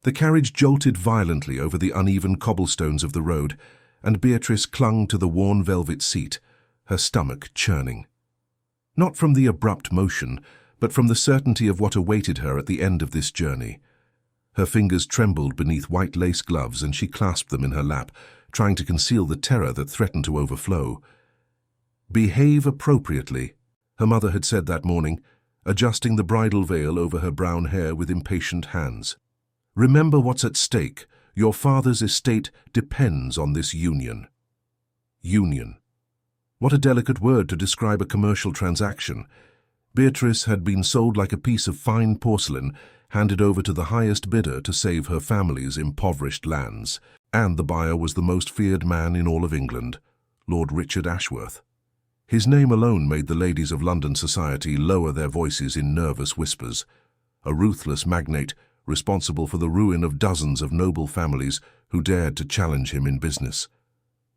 The carriage jolted violently over the uneven cobblestones of the road, and Beatrice clung to the worn velvet seat, her stomach churning. Not from the abrupt motion, but from the certainty of what awaited her at the end of this journey. Her fingers trembled beneath white lace gloves, and she clasped them in her lap, trying to conceal the terror that threatened to overflow. "Behave appropriately," her mother had said that morning, adjusting the bridal veil over her brown hair with impatient hands. "Remember what's at stake. Your father's estate depends on this union." Union. What a delicate word to describe a commercial transaction. Beatrice had been sold like a piece of fine porcelain, handed over to the highest bidder to save her family's impoverished lands. And the buyer was the most feared man in all of England, Lord Richard Ashworth. His name alone made the ladies of London society lower their voices in nervous whispers. A ruthless magnate, responsible for the ruin of dozens of noble families who dared to challenge him in business.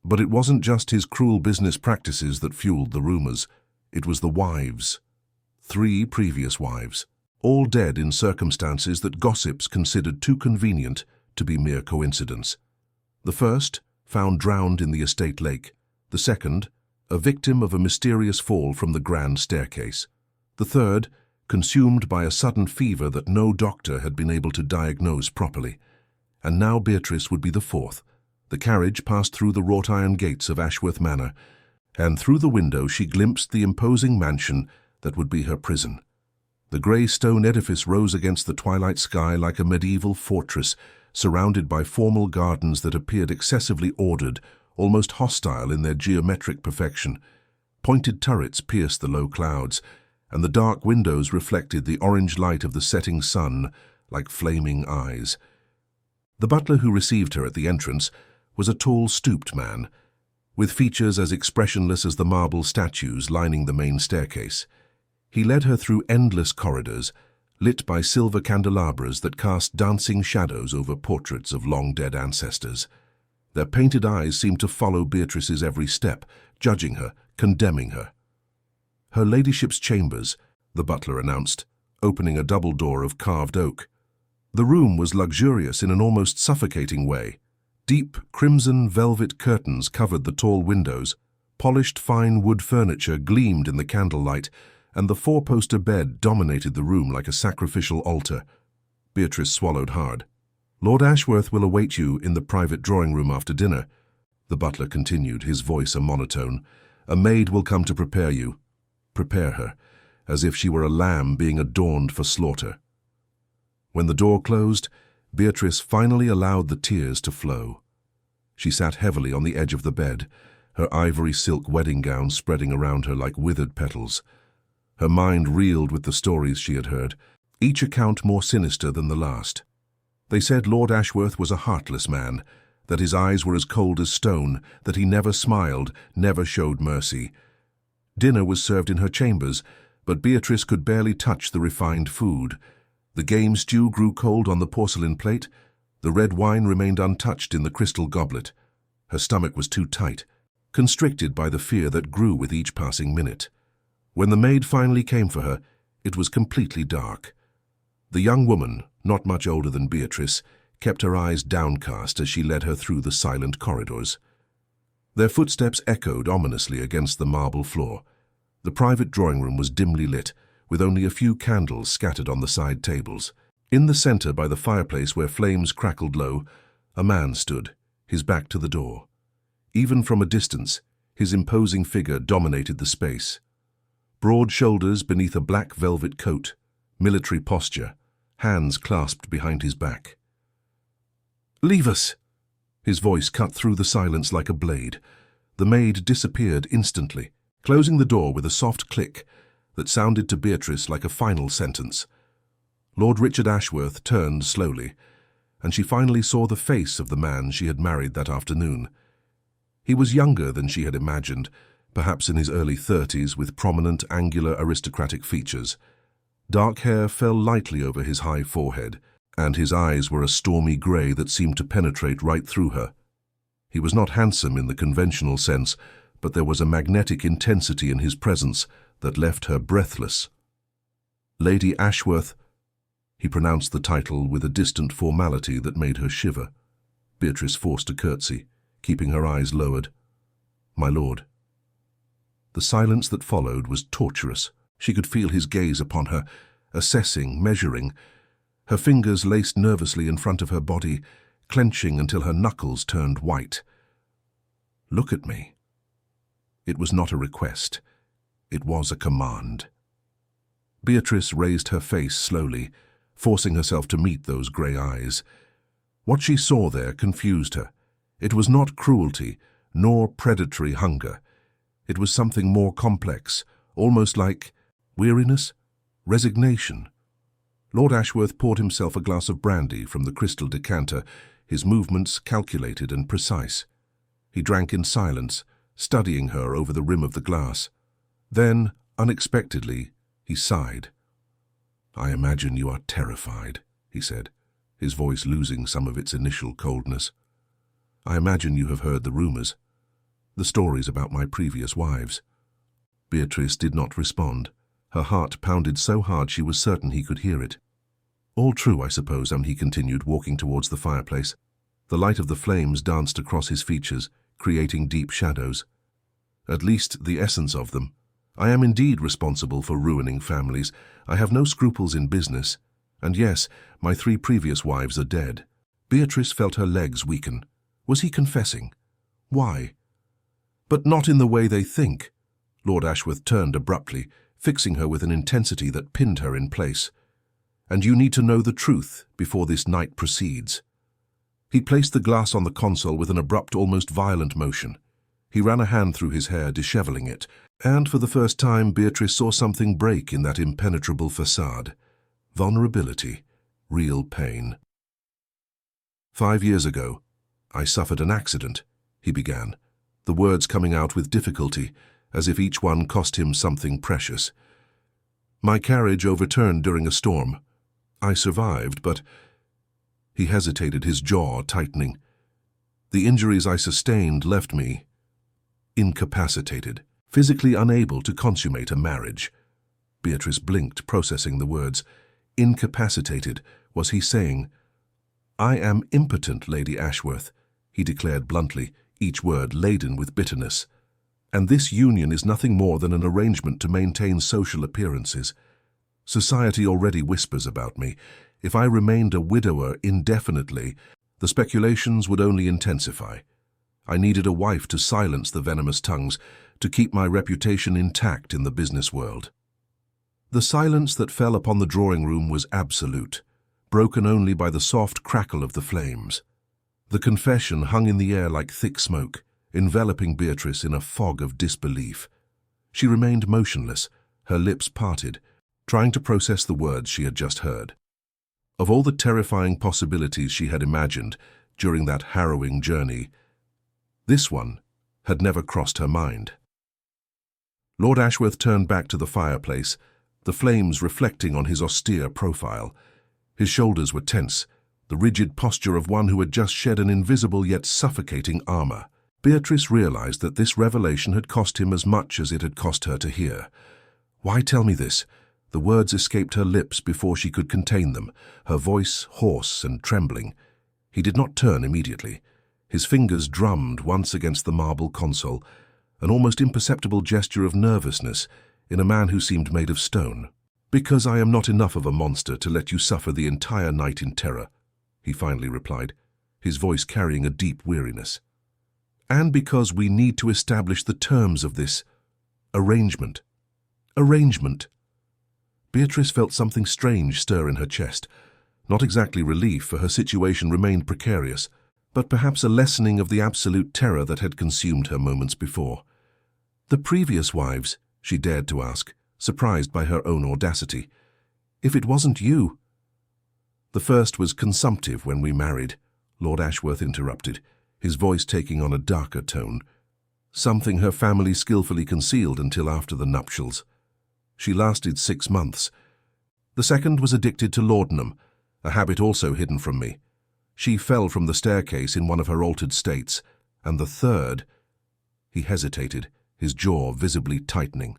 But it wasn't just his cruel business practices that fueled the rumors. It was the wives. 3 previous wives, all dead in circumstances that gossips considered too convenient to be mere coincidence. The first, found drowned in the estate lake. The second, a victim of a mysterious fall from the grand staircase. The third, consumed by a sudden fever that no doctor had been able to diagnose properly. And now Beatrice would be the fourth. The carriage passed through the wrought iron gates of Ashworth Manor, and through the window she glimpsed the imposing mansion that would be her prison. The grey stone edifice rose against the twilight sky like a medieval fortress, surrounded by formal gardens that appeared excessively ordered, almost hostile in their geometric perfection. Pointed turrets pierced the low clouds, and the dark windows reflected the orange light of the setting sun like flaming eyes. The butler who received her at the entrance was a tall, stooped man, with features as expressionless as the marble statues lining the main staircase. He led her through endless corridors, lit by silver candelabras that cast dancing shadows over portraits of long-dead ancestors. Their painted eyes seemed to follow Beatrice's every step, judging her, condemning her. "Her ladyship's chambers," the butler announced, opening a double door of carved oak. The room was luxurious in an almost suffocating way. Deep crimson velvet curtains covered the tall windows, polished fine wood furniture gleamed in the candlelight, and the 4-poster bed dominated the room like a sacrificial altar. Beatrice swallowed hard. "Lord Ashworth will await you in the private drawing-room after dinner," the butler continued, his voice a monotone. "A maid will come to prepare you. Prepare her, as if she were a lamb being adorned for slaughter." When the door closed, Beatrice finally allowed the tears to flow. She sat heavily on the edge of the bed, her ivory silk wedding gown spreading around her like withered petals. Her mind reeled with the stories she had heard, each account more sinister than the last. They said Lord Ashworth was a heartless man, that his eyes were as cold as stone, that he never smiled, never showed mercy. Dinner was served in her chambers, but Beatrice could barely touch the refined food. The game stew grew cold on the porcelain plate. The red wine remained untouched in the crystal goblet. Her stomach was too tight, constricted by the fear that grew with each passing minute. When the maid finally came for her, it was completely dark. The young woman, not much older than Beatrice, kept her eyes downcast as she led her through the silent corridors. Their footsteps echoed ominously against the marble floor. The private drawing-room was dimly lit, with only a few candles scattered on the side tables. In the center, by the fireplace where flames crackled low, a man stood, his back to the door. Even from a distance, his imposing figure dominated the space. Broad shoulders beneath a black velvet coat, military posture, hands clasped behind his back. "Leave us!" His voice cut through the silence like a blade. The maid disappeared instantly, closing the door with a soft click that sounded to Beatrice like a final sentence. Lord Richard Ashworth turned slowly, and she finally saw the face of the man she had married that afternoon. He was younger than she had imagined, perhaps in his early 30s, with prominent, angular, aristocratic features. Dark hair fell lightly over his high forehead, and his eyes were a stormy grey that seemed to penetrate right through her. He was not handsome in the conventional sense, but there was a magnetic intensity in his presence that left her breathless. "Lady Ashworth," He pronounced the title with a distant formality that made her shiver. Beatrice forced a curtsy, keeping her eyes lowered. "My lord." The silence that followed was torturous. She could feel his gaze upon her, assessing, measuring. Her fingers laced nervously in front of her body, clenching until her knuckles turned white. "Look at me." It was not a request. It was a command. Beatrice raised her face slowly, forcing herself to meet those grey eyes. What she saw there confused her. It was not cruelty, nor predatory hunger. It was something more complex, almost like weariness, resignation. Lord Ashworth poured himself a glass of brandy from the crystal decanter, his movements calculated and precise. He drank in silence, studying her over the rim of the glass. Then, unexpectedly, he sighed. "I imagine you are terrified," he said, his voice losing some of its initial coldness. "I imagine you have heard the rumors, the stories about my previous wives." Beatrice did not respond. Her heart pounded so hard she was certain he could hear it. "All true, I suppose," he continued, walking towards the fireplace. The light of the flames danced across his features, creating deep shadows. "At least the essence of them. I am indeed responsible for ruining families. I have no scruples in business. And yes, my 3 previous wives are dead." Beatrice felt her legs weaken. Was he confessing? Why? "But not in the way they think." Lord Ashworth turned abruptly, fixing her with an intensity that pinned her in place. "And you need to know the truth before this night proceeds." He placed the glass on the console with an abrupt, almost violent motion. He ran a hand through his hair, disheveling it, and for the first time Beatrice saw something break in that impenetrable facade. Vulnerability, real pain. "5 years ago, I suffered an accident," he began, the words coming out with difficulty, as if each one cost him something precious. "My carriage overturned during a storm. I survived, but—" He hesitated, his jaw tightening. "The injuries I sustained left me incapacitated, physically unable to consummate a marriage." Beatrice blinked, processing the words. Incapacitated, was he saying? "I am impotent, Lady Ashworth," he declared bluntly, each word laden with bitterness. "And this union is nothing more than an arrangement to maintain social appearances. Society already whispers about me. If I remained a widower indefinitely, the speculations would only intensify. I needed a wife to silence the venomous tongues, to keep my reputation intact in the business world." The silence that fell upon the drawing room was absolute, broken only by the soft crackle of the flames. The confession hung in the air like thick smoke, enveloping Beatrice in a fog of disbelief. She remained motionless, her lips parted, trying to process the words she had just heard. Of all the terrifying possibilities she had imagined during that harrowing journey, this one had never crossed her mind. Lord Ashworth turned back to the fireplace, the flames reflecting on his austere profile. His shoulders were tense, the rigid posture of one who had just shed an invisible yet suffocating armor. Beatrice realized that this revelation had cost him as much as it had cost her to hear. "Why tell me this?" The words escaped her lips before she could contain them, her voice hoarse and trembling. He did not turn immediately. His fingers drummed once against the marble console, an almost imperceptible gesture of nervousness in a man who seemed made of stone. "Because I am not enough of a monster to let you suffer the entire night in terror," he finally replied, his voice carrying a deep weariness. "And because we need to establish the terms of this arrangement." Arrangement. Beatrice felt something strange stir in her chest. Not exactly relief, for her situation remained precarious, but perhaps a lessening of the absolute terror that had consumed her moments before. "The previous wives?" she dared to ask, surprised by her own audacity. "If it wasn't you—" "The first was consumptive when we married," Lord Ashworth interrupted, his voice taking on a darker tone. "Something her family skillfully concealed until after the nuptials. She lasted 6 months. The second was addicted to laudanum, a habit also hidden from me. She fell from the staircase in one of her altered states. And the third—" He hesitated, his jaw visibly tightening.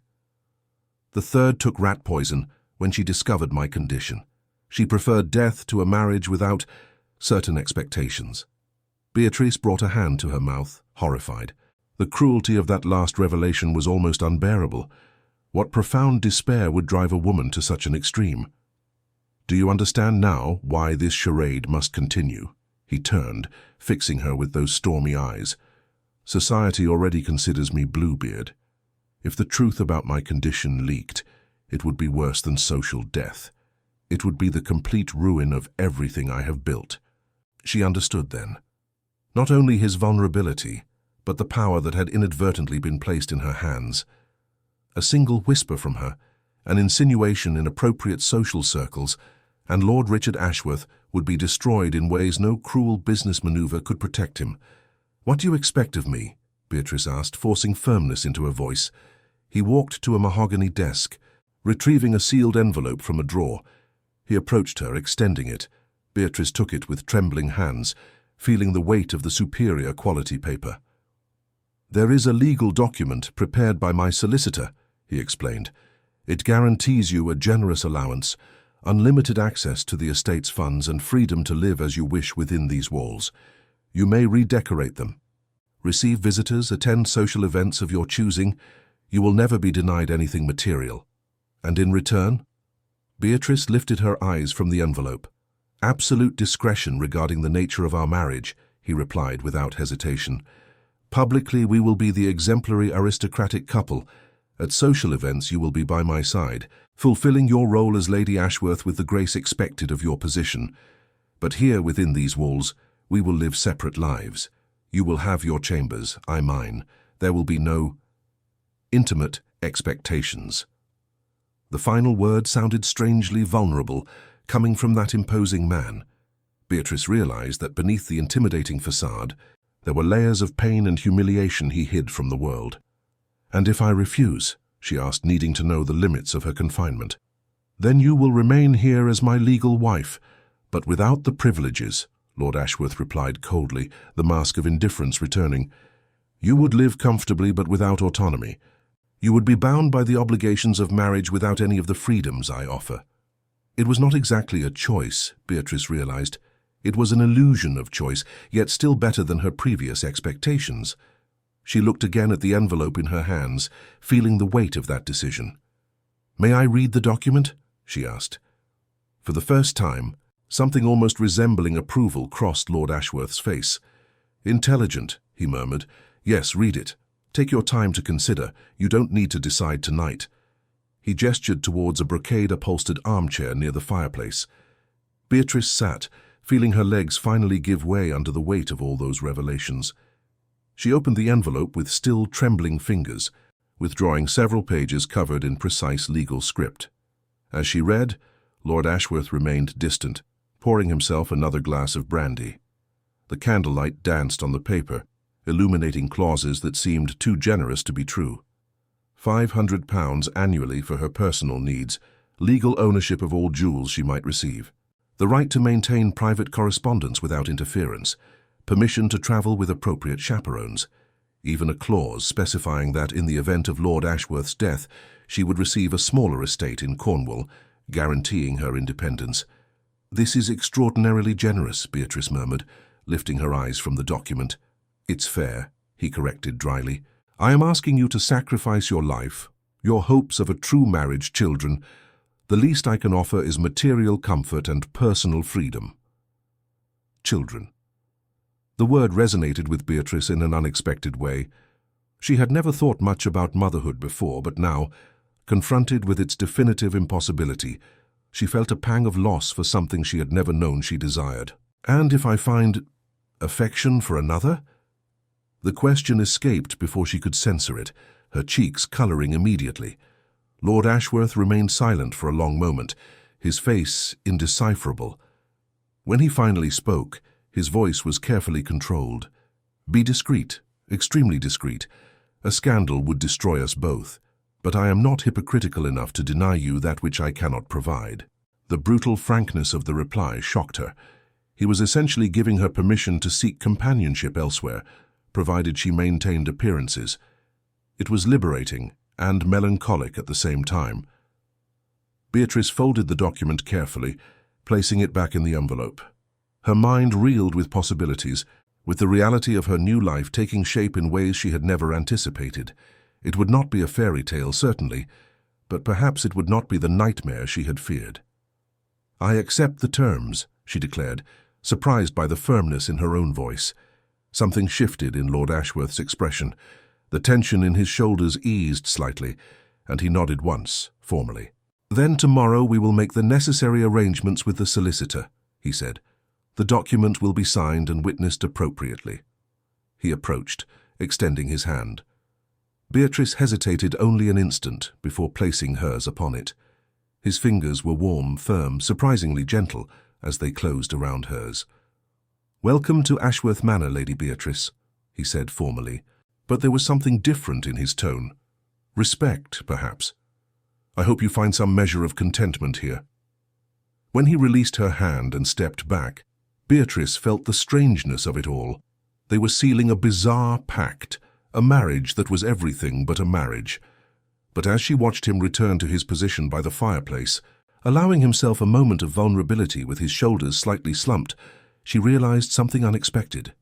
"The third took rat poison when she discovered my condition. She preferred death to a marriage without certain expectations. Beatrice brought a hand to her mouth, horrified. The cruelty of that last revelation was almost unbearable. What profound despair would drive a woman to such an extreme? "Do you understand now why this charade must continue?" He turned, fixing her with those stormy eyes. "Society already considers me Bluebeard. If the truth about my condition leaked, it would be worse than social death. It would be the complete ruin of everything I have built." She understood then. Not only his vulnerability, but the power that had inadvertently been placed in her hands. A single whisper from her, an insinuation in appropriate social circles, and Lord Richard Ashworth would be destroyed in ways no cruel business maneuver could protect him. "What do you expect of me?" Beatrice asked, forcing firmness into her voice. He walked to a mahogany desk, retrieving a sealed envelope from a drawer. He approached her, extending it. Beatrice took it with trembling hands, feeling the weight of the superior quality paper. "There is a legal document prepared by my solicitor," he explained. "It guarantees you a generous allowance, unlimited access to the estate's funds, and freedom to live as you wish within these walls. You may redecorate them, receive visitors, attend social events of your choosing. You will never be denied anything material. And in return?" Beatrice lifted her eyes from the envelope. "Absolute discretion regarding the nature of our marriage," he replied without hesitation. "Publicly, we will be the exemplary aristocratic couple. At social events, you will be by my side, fulfilling your role as Lady Ashworth with the grace expected of your position. But here, within these walls, we will live separate lives. You will have your chambers, I mine. There will be no intimate expectations." The final word sounded strangely vulnerable, coming from that imposing man. Beatrice realized that beneath the intimidating facade, there were layers of pain and humiliation he hid from the world. "And if I refuse?" she asked, needing to know the limits of her confinement. "Then you will remain here as my legal wife, but without the privileges," Lord Ashworth replied coldly, the mask of indifference returning. "You would live comfortably but without autonomy. You would be bound by the obligations of marriage without any of the freedoms I offer." It was not exactly a choice, Beatrice realized. It was an illusion of choice, yet still better than her previous expectations. She looked again at the envelope in her hands, feeling the weight of that decision. "May I read the document?" she asked. For the first time, something almost resembling approval crossed Lord Ashworth's face. "Intelligent," he murmured. "Yes, read it. Take your time to consider. You don't need to decide tonight." He gestured towards a brocade-upholstered armchair near the fireplace. Beatrice sat, feeling her legs finally give way under the weight of all those revelations. She opened the envelope with still trembling fingers, withdrawing several pages covered in precise legal script. As she read, Lord Ashworth remained distant, pouring himself another glass of brandy. The candlelight danced on the paper, illuminating clauses that seemed too generous to be true. £500 annually for her personal needs, legal ownership of all jewels she might receive, the right to maintain private correspondence without interference, permission to travel with appropriate chaperones, even a clause specifying that in the event of Lord Ashworth's death, she would receive a smaller estate in Cornwall, guaranteeing her independence. "This is extraordinarily generous," Beatrice murmured, lifting her eyes from the document. "It's fair," he corrected dryly. "I am asking you to sacrifice your life, your hopes of a true marriage, children. The least I can offer is material comfort and personal freedom." Children. The word resonated with Beatrice in an unexpected way. She had never thought much about motherhood before, but now, confronted with its definitive impossibility, she felt a pang of loss for something she had never known she desired. "And if I find affection for another?" The question escaped before she could censor it, her cheeks coloring immediately. Lord Ashworth remained silent for a long moment, his face indecipherable. When he finally spoke, his voice was carefully controlled. "Be discreet, extremely discreet. A scandal would destroy us both, but I am not hypocritical enough to deny you that which I cannot provide." The brutal frankness of the reply shocked her. He was essentially giving her permission to seek companionship elsewhere, provided she maintained appearances. It was liberating and melancholic at the same time. Beatrice folded the document carefully, placing it back in the envelope. Her mind reeled with possibilities, with the reality of her new life taking shape in ways she had never anticipated. It would not be a fairy tale, certainly, but perhaps it would not be the nightmare she had feared. "I accept the terms," she declared, surprised by the firmness in her own voice. Something shifted in Lord Ashworth's expression. The tension in his shoulders eased slightly, and he nodded once, formally. "Then tomorrow we will make the necessary arrangements with the solicitor," he said. "The document will be signed and witnessed appropriately." He approached, extending his hand. Beatrice hesitated only an instant before placing hers upon it. His fingers were warm, firm, surprisingly gentle as they closed around hers. "Welcome to Ashworth Manor, Lady Beatrice," he said formally, but there was something different in his tone. Respect, perhaps. "I hope you find some measure of contentment here." When he released her hand and stepped back, Beatrice felt the strangeness of it all. They were sealing a bizarre pact, a marriage that was everything but a marriage. But as she watched him return to his position by the fireplace, allowing himself a moment of vulnerability with his shoulders slightly slumped, she realized something unexpected.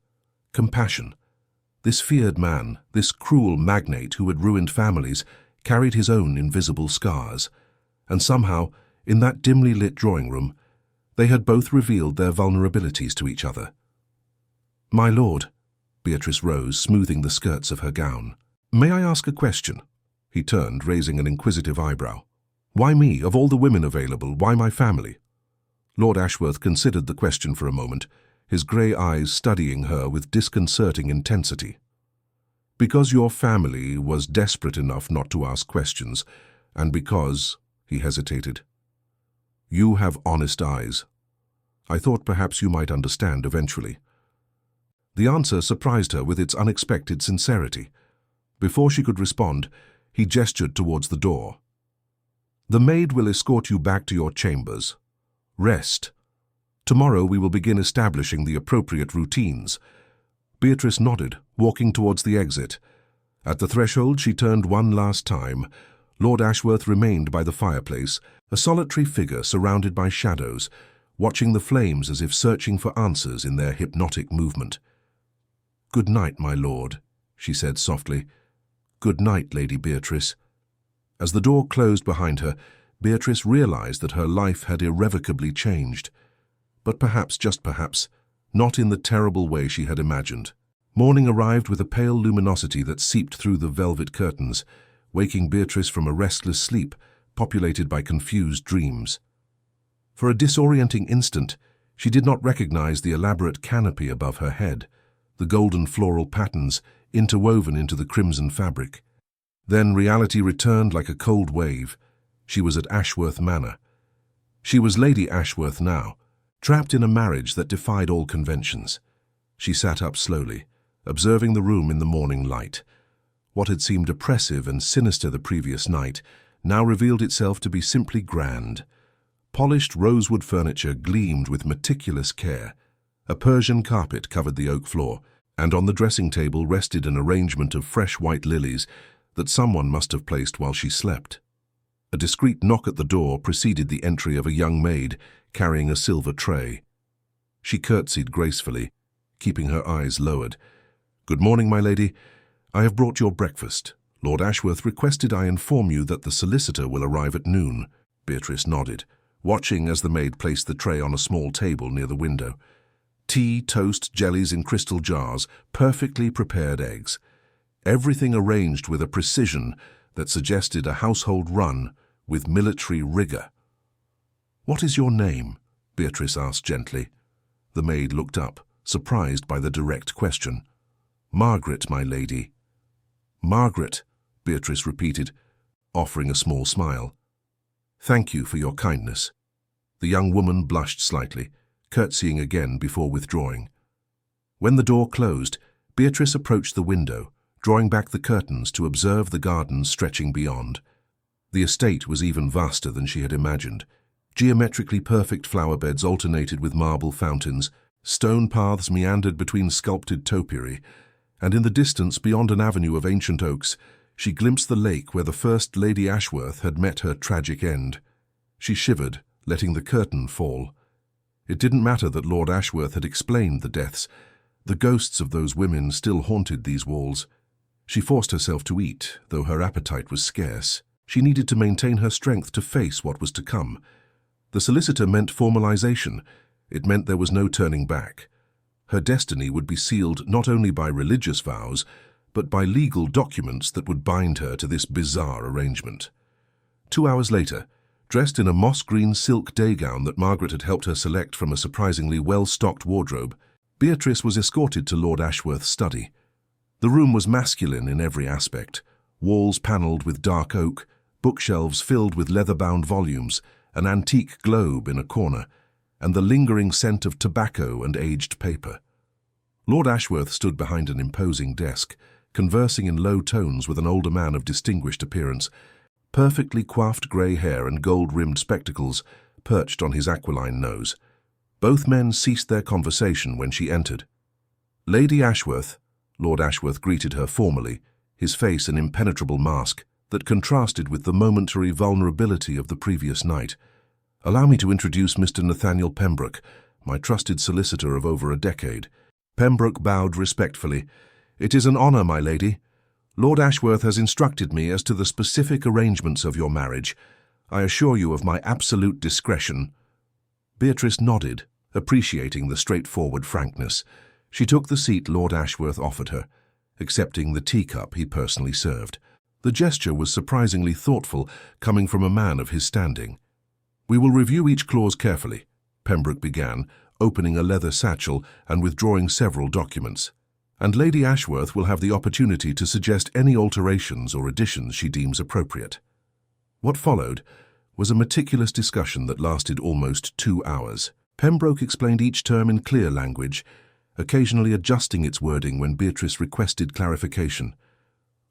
Compassion. This feared man, this cruel magnate who had ruined families, carried his own invisible scars. And somehow, in that dimly lit drawing room, they had both revealed their vulnerabilities to each other. "My lord," Beatrice rose, smoothing the skirts of her gown. "May I ask a question?" He turned, raising an inquisitive eyebrow. "Why me? Of all the women available, why my family?" Lord Ashworth considered the question for a moment, his grey eyes studying her with disconcerting intensity. "Because your family was desperate enough not to ask questions, and because," he hesitated, "you have honest eyes. I thought perhaps you might understand eventually." The answer surprised her with its unexpected sincerity. Before she could respond, he gestured towards the door. "The maid will escort you back to your chambers. Rest. Tomorrow we will begin establishing the appropriate routines." Beatrice nodded, walking towards the exit. At the threshold she turned one last time. Lord Ashworth remained by the fireplace, a solitary figure surrounded by shadows, watching the flames as if searching for answers in their hypnotic movement. "Good night, my lord," she said softly. "Good night, Lady Beatrice." As the door closed behind her, Beatrice realized that her life had irrevocably changed. But perhaps, just perhaps, not in the terrible way she had imagined. Morning arrived with a pale luminosity that seeped through the velvet curtains, waking Beatrice from a restless sleep populated by confused dreams. For a disorienting instant, she did not recognize the elaborate canopy above her head, the golden floral patterns interwoven into the crimson fabric. Then reality returned like a cold wave. She was at Ashworth Manor. She was Lady Ashworth now, trapped in a marriage that defied all conventions. She sat up slowly, observing the room in the morning light. What had seemed oppressive and sinister the previous night now revealed itself to be simply grand. Polished rosewood furniture gleamed with meticulous care. A Persian carpet covered the oak floor, and on the dressing table rested an arrangement of fresh white lilies that someone must have placed while she slept. A discreet knock at the door preceded the entry of a young maid carrying a silver tray. She curtsied gracefully, keeping her eyes lowered. "Good morning, my lady. I have brought your breakfast. Lord Ashworth requested I inform you that the solicitor will arrive at noon." Beatrice nodded, watching as the maid placed the tray on a small table near the window. Tea, toast, jellies in crystal jars, perfectly prepared eggs. Everything arranged with a precision that suggested a household run with military rigor. "What is your name?" Beatrice asked gently. The maid looked up, surprised by the direct question. "Margaret, my lady." "Margaret," Beatrice repeated, offering a small smile. "Thank you for your kindness." The young woman blushed slightly, curtsying again before withdrawing. When the door closed, Beatrice approached the window, drawing back the curtains to observe the gardens stretching beyond. The estate was even vaster than she had imagined. Geometrically perfect flower beds alternated with marble fountains, stone paths meandered between sculpted topiary, and in the distance, beyond an avenue of ancient oaks, she glimpsed the lake where the first Lady Ashworth had met her tragic end. She shivered, letting the curtain fall, It didn't matter that Lord Ashworth had explained the deaths. The ghosts of those women still haunted these walls. She forced herself to eat, though her appetite was scarce. She needed to maintain her strength to face what was to come. The solicitor meant formalization. It meant there was no turning back. Her destiny would be sealed not only by religious vows, but by legal documents that would bind her to this bizarre arrangement. 2 hours later, dressed in a moss-green silk day-gown that Margaret had helped her select from a surprisingly well-stocked wardrobe, Beatrice was escorted to Lord Ashworth's study. The room was masculine in every aspect, walls panelled with dark oak, bookshelves filled with leather-bound volumes, an antique globe in a corner, and the lingering scent of tobacco and aged paper. Lord Ashworth stood behind an imposing desk, conversing in low tones with an older man of distinguished appearance, perfectly coiffed grey hair and gold-rimmed spectacles perched on his aquiline nose. Both men ceased their conversation when she entered. "Lady Ashworth," Lord Ashworth greeted her formally, his face an impenetrable mask that contrasted with the momentary vulnerability of the previous night. "Allow me to introduce Mr. Nathaniel Pembroke, my trusted solicitor of over a decade." Pembroke bowed respectfully. "It is an honour, my lady. Lord Ashworth has instructed me as to the specific arrangements of your marriage. I assure you of my absolute discretion." Beatrice nodded, appreciating the straightforward frankness. She took the seat Lord Ashworth offered her, accepting the teacup he personally served. The gesture was surprisingly thoughtful, coming from a man of his standing. "We will review each clause carefully," Pembroke began, opening a leather satchel and withdrawing several documents. "And Lady Ashworth will have the opportunity to suggest any alterations or additions she deems appropriate." What followed was a meticulous discussion that lasted almost 2 hours. Pembroke explained each term in clear language, occasionally adjusting its wording when Beatrice requested clarification.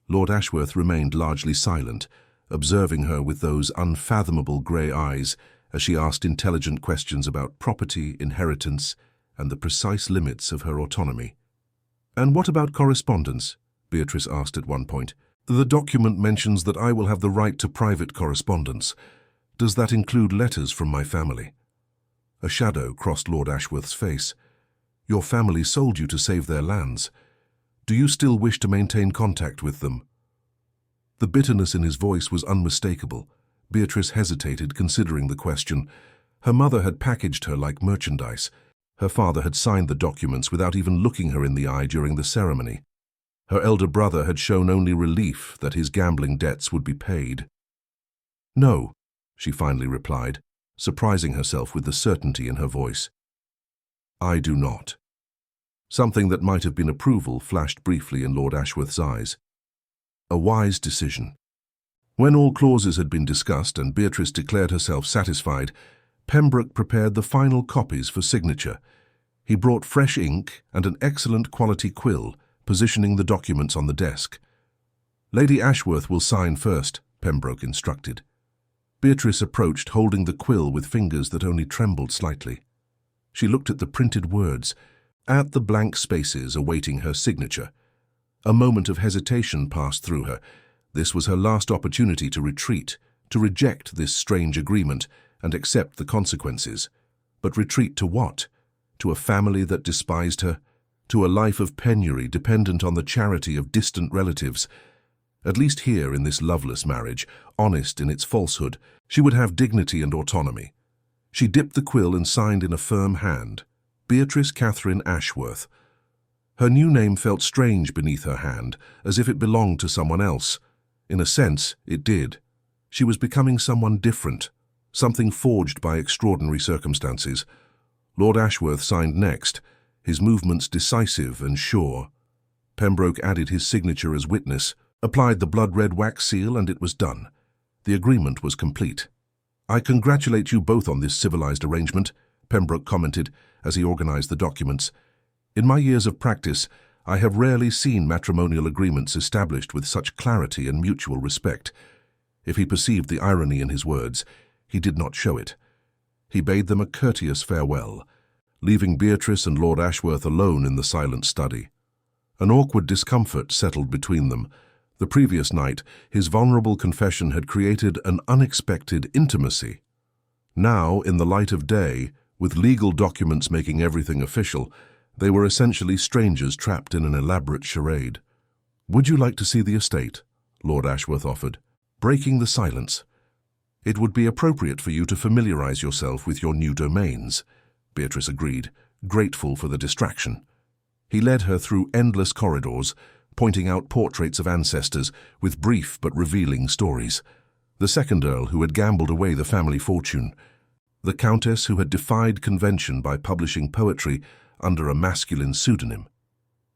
Lord Ashworth remained largely silent, observing her with those unfathomable grey eyes as she asked intelligent questions about property, inheritance, and the precise limits of her autonomy. "And what about correspondence?" Beatrice asked at one point. "The document mentions that I will have the right to private correspondence. Does that include letters from my family?" A shadow crossed Lord Ashworth's face. "Your family sold you to save their lands. Do you still wish to maintain contact with them?" The bitterness in his voice was unmistakable. Beatrice hesitated, considering the question. Her mother had packaged her like merchandise. Her father had signed the documents without even looking her in the eye during the ceremony. Her elder brother had shown only relief that his gambling debts would be paid. "No," she finally replied, surprising herself with the certainty in her voice. "I do not." Something that might have been approval flashed briefly in Lord Ashworth's eyes. A wise decision. When all clauses had been discussed and Beatrice declared herself satisfied, Pembroke prepared the final copies for signature. He brought fresh ink and an excellent quality quill, positioning the documents on the desk. "Lady Ashworth will sign first," Pembroke instructed. Beatrice approached, holding the quill with fingers that only trembled slightly. She looked at the printed words, at the blank spaces awaiting her signature. A moment of hesitation passed through her. This was her last opportunity to retreat, to reject this strange agreement and accept the consequences. But retreat to what? To a family that despised her? To a life of penury dependent on the charity of distant relatives? At least here in this loveless marriage, honest in its falsehood, she would have dignity and autonomy. She dipped the quill and signed in a firm hand. Beatrice Catherine Ashworth. Her new name felt strange beneath her hand, as if it belonged to someone else. In a sense, it did. She was becoming someone different, something forged by extraordinary circumstances. Lord Ashworth signed next, his movements decisive and sure. Pembroke added his signature as witness, applied the blood-red wax seal, and it was done. The agreement was complete. "I congratulate you both on this civilized arrangement," Pembroke commented as he organized the documents. "In my years of practice, I have rarely seen matrimonial agreements established with such clarity and mutual respect." If he perceived the irony in his words, he did not show it. He bade them a courteous farewell, leaving Beatrice and Lord Ashworth alone in the silent study. An awkward discomfort settled between them. The previous night, his vulnerable confession had created an unexpected intimacy. Now, in the light of day, With legal documents making everything official, they were essentially strangers trapped in an elaborate charade. "Would you like to see the estate?" Lord Ashworth offered, breaking the silence. "It would be appropriate for you to familiarize yourself with your new domains," Beatrice agreed, grateful for the distraction. He led her through endless corridors, pointing out portraits of ancestors with brief but revealing stories. The second Earl who had gambled away the family fortune. The Countess who had defied convention by publishing poetry under a masculine pseudonym.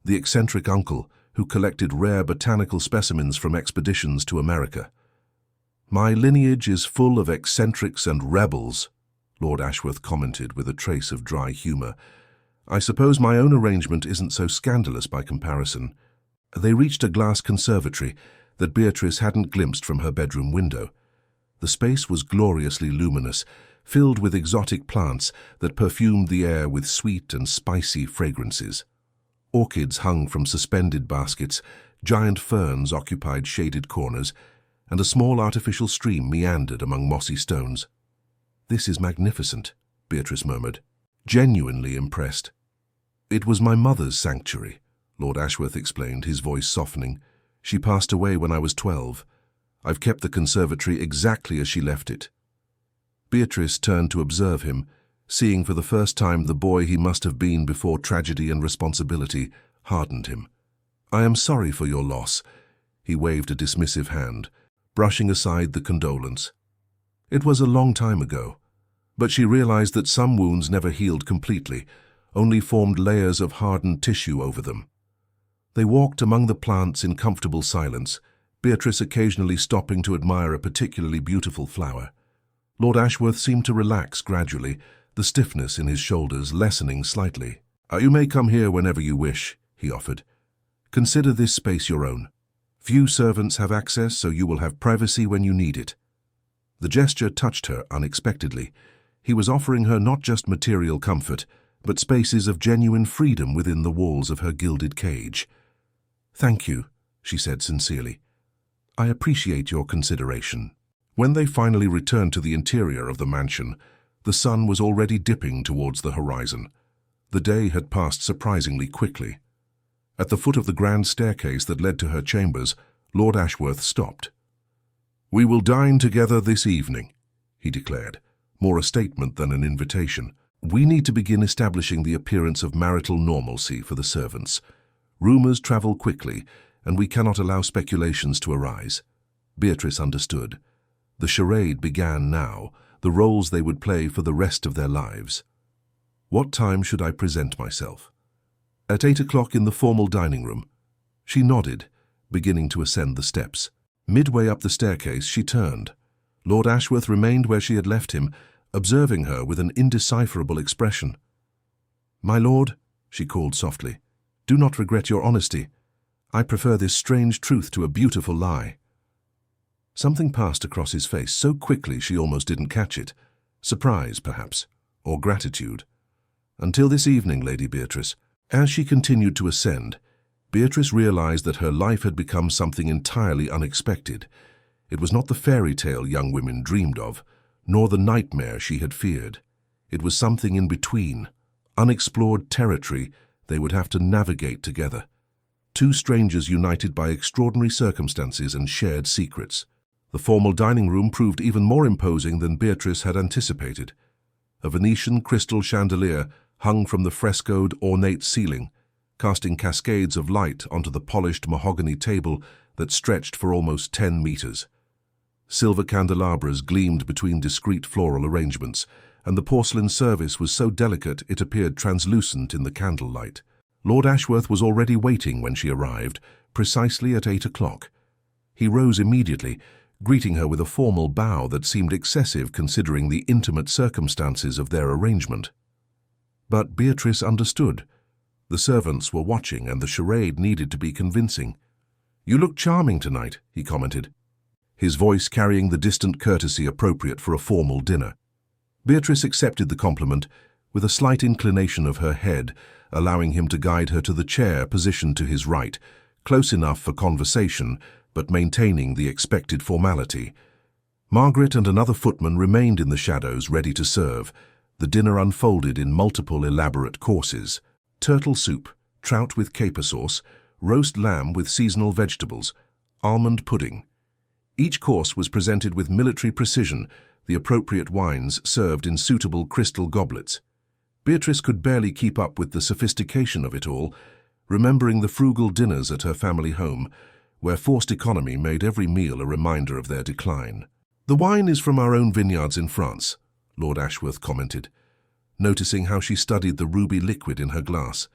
The eccentric uncle who collected rare botanical specimens from expeditions to America. "My lineage is full of eccentrics and rebels," Lord Ashworth commented with a trace of dry humour. "I suppose my own arrangement isn't so scandalous by comparison." They reached a glass conservatory that Beatrice hadn't glimpsed from her bedroom window. The space was gloriously luminous, filled with exotic plants that perfumed the air with sweet and spicy fragrances. Orchids hung from suspended baskets, giant ferns occupied shaded corners, and a small artificial stream meandered among mossy stones. "This is magnificent," Beatrice murmured, genuinely impressed. "It was my mother's sanctuary," Lord Ashworth explained, his voice softening. "She passed away when I was 12. I've kept the conservatory exactly as she left it." Beatrice turned to observe him, seeing for the first time the boy he must have been before tragedy and responsibility hardened him. "I am sorry for your loss." He waved a dismissive hand, brushing aside the condolence. It was a long time ago, but she realized that some wounds never healed completely, only formed layers of hardened tissue over them. They walked among the plants in comfortable silence, Beatrice occasionally stopping to admire a particularly beautiful flower. Lord Ashworth seemed to relax gradually, the stiffness in his shoulders lessening slightly. "You may come here whenever you wish," he offered. "Consider this space your own. Few servants have access, so you will have privacy when you need it." The gesture touched her unexpectedly. He was offering her not just material comfort, but spaces of genuine freedom within the walls of her gilded cage. "Thank you," she said sincerely. "I appreciate your consideration." When they finally returned to the interior of the mansion, the sun was already dipping towards the horizon. The day had passed surprisingly quickly. At the foot of the grand staircase that led to her chambers, Lord Ashworth stopped. "We will dine together this evening," he declared, more a statement than an invitation. "We need to begin establishing the appearance of marital normalcy for the servants. Rumors travel quickly, and we cannot allow speculations to arise." Beatrice understood. The charade began now, the roles they would play for the rest of their lives. "What time should I present myself?" "At 8 o'clock in the formal dining room." She nodded, beginning to ascend the steps. Midway up the staircase, she turned. Lord Ashworth remained where she had left him, observing her with an indecipherable expression. "My lord," she called softly, "do not regret your honesty. I prefer this strange truth to a beautiful lie." Something passed across his face so quickly she almost didn't catch it. Surprise, perhaps, or gratitude. "Until this evening, Lady Beatrice." As she continued to ascend, Beatrice realized that her life had become something entirely unexpected. It was not the fairy tale young women dreamed of, nor the nightmare she had feared. It was something in between, unexplored territory they would have to navigate together. Two strangers united by extraordinary circumstances and shared secrets. The formal dining room proved even more imposing than Beatrice had anticipated. A Venetian crystal chandelier hung from the frescoed, ornate ceiling, casting cascades of light onto the polished mahogany table that stretched for almost 10 meters. Silver candelabras gleamed between discreet floral arrangements, and the porcelain service was so delicate it appeared translucent in the candlelight. Lord Ashworth was already waiting when she arrived, precisely at 8 o'clock. He rose immediately, greeting her with a formal bow that seemed excessive considering the intimate circumstances of their arrangement. But Beatrice understood. The servants were watching, and the charade needed to be convincing. "You look charming tonight," he commented, his voice carrying the distant courtesy appropriate for a formal dinner. Beatrice accepted the compliment with a slight inclination of her head, allowing him to guide her to the chair positioned to his right, close enough for conversation, but maintaining the expected formality. Margaret and another footman remained in the shadows, ready to serve, The dinner unfolded in multiple elaborate courses: turtle soup, trout with caper sauce, roast lamb with seasonal vegetables, almond pudding. Each course was presented with military precision, the appropriate wines served in suitable crystal goblets. Beatrice could barely keep up with the sophistication of it all, remembering the frugal dinners at her family home, where forced economy made every meal a reminder of their decline. "The wine is from our own vineyards in France," Lord Ashworth commented, noticing how she studied the ruby liquid in her glass.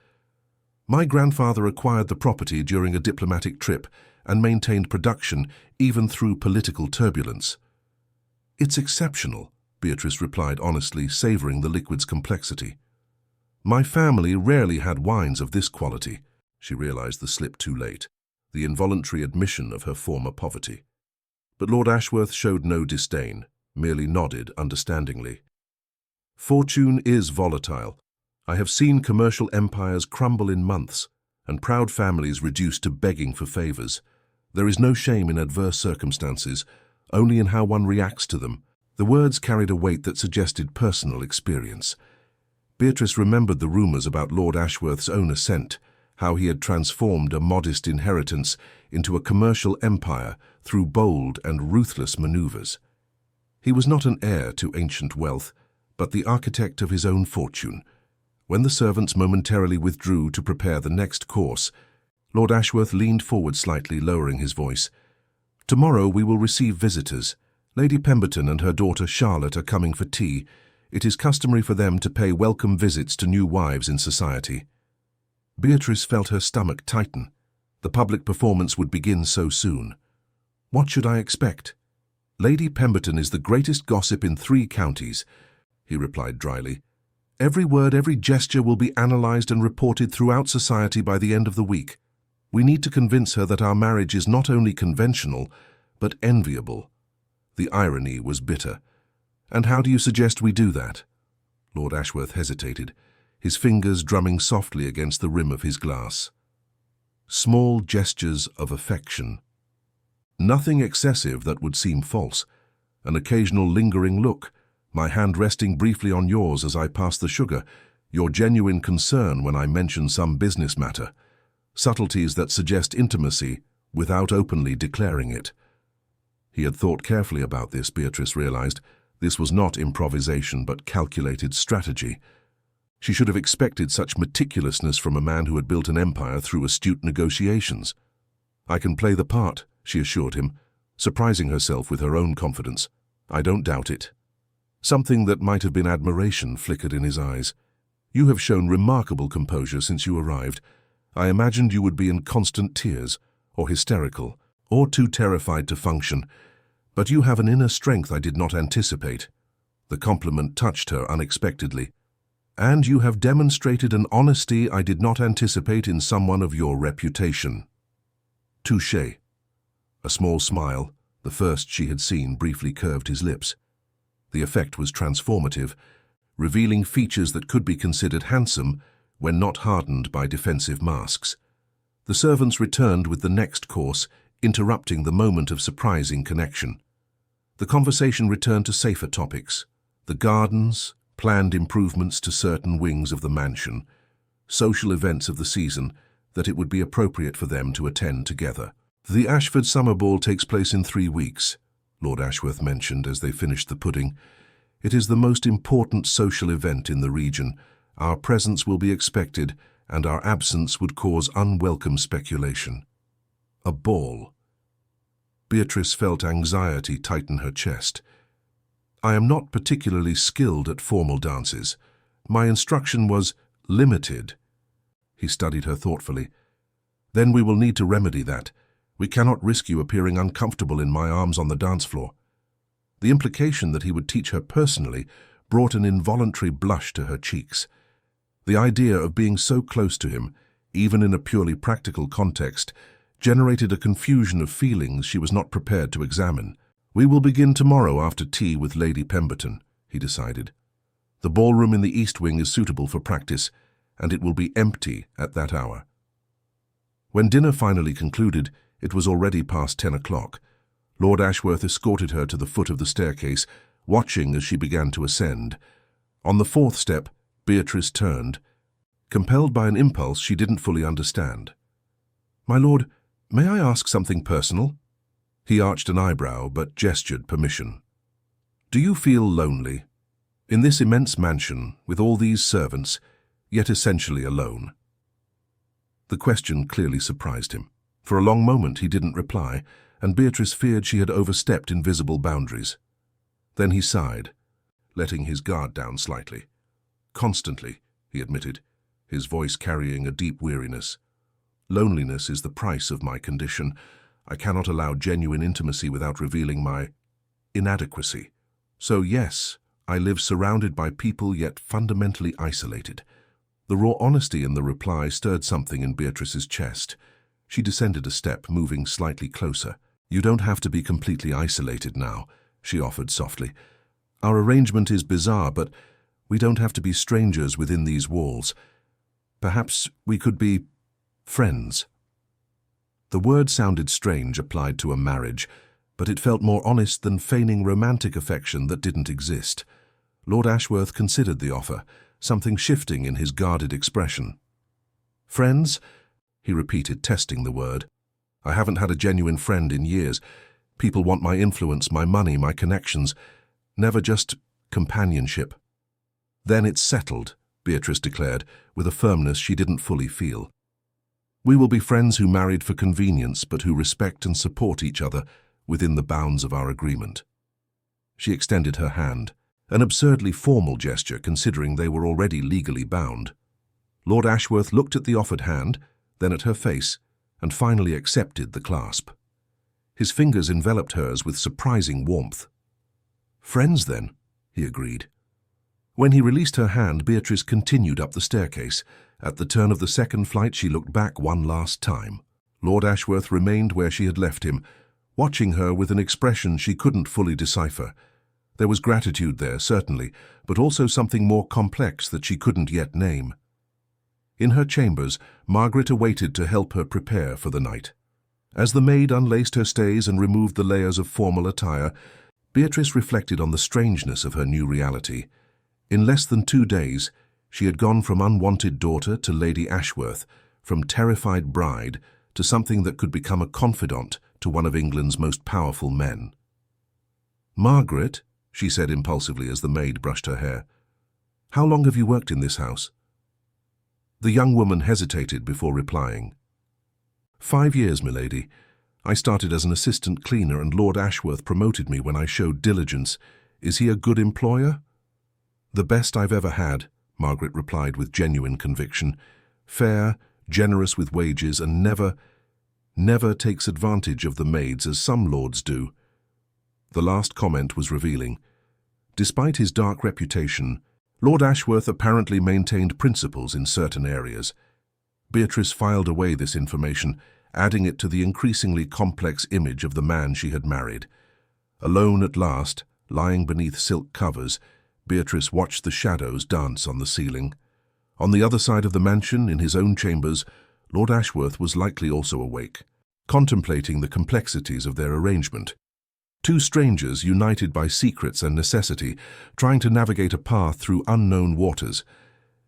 "My grandfather acquired the property during a diplomatic trip and maintained production even through political turbulence." "It's exceptional," Beatrice replied honestly, savoring the liquid's complexity. "My family rarely had wines of this quality." She realized the slip too late, the involuntary admission of her former poverty. But Lord Ashworth showed no disdain, merely nodded understandingly. "Fortune is volatile. I have seen commercial empires crumble in months, and proud families reduced to begging for favors. There is no shame in adverse circumstances, only in how one reacts to them." The words carried a weight that suggested personal experience. Beatrice remembered the rumors about Lord Ashworth's own ascent, how he had transformed a modest inheritance into a commercial empire through bold and ruthless maneuvers. He was not an heir to ancient wealth, but the architect of his own fortune. When the servants momentarily withdrew to prepare the next course, Lord Ashworth leaned forward slightly, lowering his voice. "Tomorrow we will receive visitors. Lady Pemberton and her daughter Charlotte are coming for tea. It is customary for them to pay welcome visits to new wives in society." Beatrice felt her stomach tighten. The public performance would begin so soon. "What should I expect?" "Lady Pemberton is the greatest gossip in 3 counties," he replied dryly. "Every word, every gesture will be analyzed and reported throughout society by the end of the week. We need to convince her that our marriage is not only conventional, but enviable." The irony was bitter. "And how do you suggest we do that?" Lord Ashworth hesitated, his fingers drumming softly against the rim of his glass. "Small gestures of affection. Nothing excessive that would seem false. An occasional lingering look, my hand resting briefly on yours as I pass the sugar, your genuine concern when I mention some business matter. Subtleties that suggest intimacy without openly declaring it." He had thought carefully about this, Beatrice realized. This was not improvisation, but calculated strategy. She should have expected such meticulousness from a man who had built an empire through astute negotiations. "I can play the part," she assured him, surprising herself with her own confidence. "I don't doubt it." Something that might have been admiration flickered in his eyes. "You have shown remarkable composure since you arrived. I imagined you would be in constant tears, or hysterical, or too terrified to function. But you have an inner strength I did not anticipate." The compliment touched her unexpectedly. "And you have demonstrated an honesty I did not anticipate in someone of your reputation." "Touché." A small smile, the first she had seen, briefly curved his lips. The effect was transformative, revealing features that could be considered handsome when not hardened by defensive masks. The servants returned with the next course, interrupting the moment of surprising connection. The conversation returned to safer topics: the gardens, planned improvements to certain wings of the mansion, social events of the season that it would be appropriate for them to attend together. "The Ashford Summer Ball takes place in 3 weeks, Lord Ashworth mentioned as they finished the pudding. "It is the most important social event in the region. Our presence will be expected, and our absence would cause unwelcome speculation." A ball. Beatrice felt anxiety tighten her chest. "I am not particularly skilled at formal dances. My instruction was limited." He studied her thoughtfully. "Then we will need to remedy that. We cannot risk you appearing uncomfortable in my arms on the dance floor." The implication that he would teach her personally brought an involuntary blush to her cheeks. The idea of being so close to him, even in a purely practical context, generated a confusion of feelings she was not prepared to examine. "We will begin tomorrow after tea with Lady Pemberton," he decided. "The ballroom in the East Wing is suitable for practice, and it will be empty at that hour." When dinner finally concluded, it was already past 10 o'clock. Lord Ashworth escorted her to the foot of the staircase, watching as she began to ascend. On the fourth step, Beatrice turned, compelled by an impulse she didn't fully understand. "My lord, may I ask something personal?" He arched an eyebrow but gestured permission. "Do you feel lonely? In this immense mansion, with all these servants, yet essentially alone?" The question clearly surprised him. For a long moment he didn't reply, and Beatrice feared she had overstepped invisible boundaries. Then he sighed, letting his guard down slightly. "Constantly," he admitted, his voice carrying a deep weariness. "Loneliness is the price of my condition. I cannot allow genuine intimacy without revealing my inadequacy. So yes, I live surrounded by people yet fundamentally isolated." The raw honesty in the reply stirred something in Beatrice's chest. She descended a step, moving slightly closer. "You don't have to be completely isolated now," she offered softly. "Our arrangement is bizarre, but we don't have to be strangers within these walls. Perhaps we could be friends." The word sounded strange applied to a marriage, but it felt more honest than feigning romantic affection that didn't exist. Lord Ashworth considered the offer, something shifting in his guarded expression. "Friends?" he repeated, testing the word. "I haven't had a genuine friend in years. People want my influence, my money, my connections. Never just companionship." "Then it's settled," Beatrice declared, with a firmness she didn't fully feel. "We will be friends who married for convenience, but who respect and support each other within the bounds of our agreement." She extended her hand, an absurdly formal gesture considering they were already legally bound. Lord Ashworth looked at the offered hand, then at her face, and finally accepted the clasp. His fingers enveloped hers with surprising warmth. "Friends, then," he agreed. When he released her hand, Beatrice continued up the staircase. At the turn of the second flight, she looked back one last time. Lord Ashworth remained where she had left him, watching her with an expression she couldn't fully decipher. There was gratitude there, certainly, but also something more complex that she couldn't yet name. In her chambers, Margaret awaited to help her prepare for the night. As the maid unlaced her stays and removed the layers of formal attire, Beatrice reflected on the strangeness of her new reality. In less than 2 days, she had gone from unwanted daughter to Lady Ashworth, from terrified bride to something that could become a confidant to one of England's most powerful men. "Margaret," she said impulsively as the maid brushed her hair, "how long have you worked in this house?" The young woman hesitated before replying. 5 years, milady. I started as an assistant cleaner and Lord Ashworth promoted me when I showed diligence. Is he a good employer?" "The best I've ever had," Margaret replied with genuine conviction. "Fair, generous with wages, and never takes advantage of the maids as some lords do." The last comment was revealing. Despite his dark reputation, Lord Ashworth apparently maintained principles in certain areas. Beatrice filed away this information, adding it to the increasingly complex image of the man she had married. Alone at last, lying beneath silk covers, Beatrice watched the shadows dance on the ceiling. On the other side of the mansion, in his own chambers, Lord Ashworth was likely also awake, contemplating the complexities of their arrangement. Two strangers united by secrets and necessity, trying to navigate a path through unknown waters.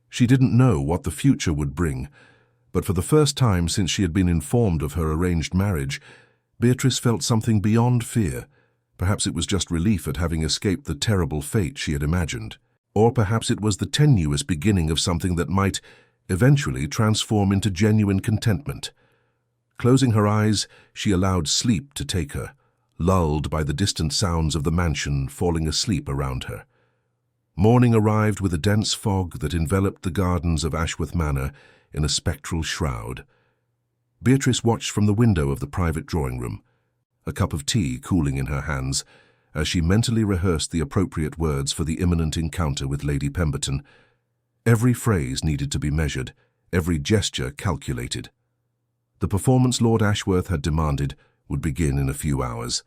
She didn't know what the future would bring, but for the first time since she had been informed of her arranged marriage, Beatrice felt something beyond fear. Perhaps it was just relief at having escaped the terrible fate she had imagined. Or perhaps it was the tenuous beginning of something that might eventually transform into genuine contentment. Closing her eyes, she allowed sleep to take her, lulled by the distant sounds of the mansion falling asleep around her. Morning arrived with a dense fog that enveloped the gardens of Ashworth Manor in a spectral shroud. Beatrice watched from the window of the private drawing-room, a cup of tea cooling in her hands, as she mentally rehearsed the appropriate words for the imminent encounter with Lady Pemberton. Every phrase needed to be measured, every gesture calculated. The performance Lord Ashworth had demanded would begin in a few hours,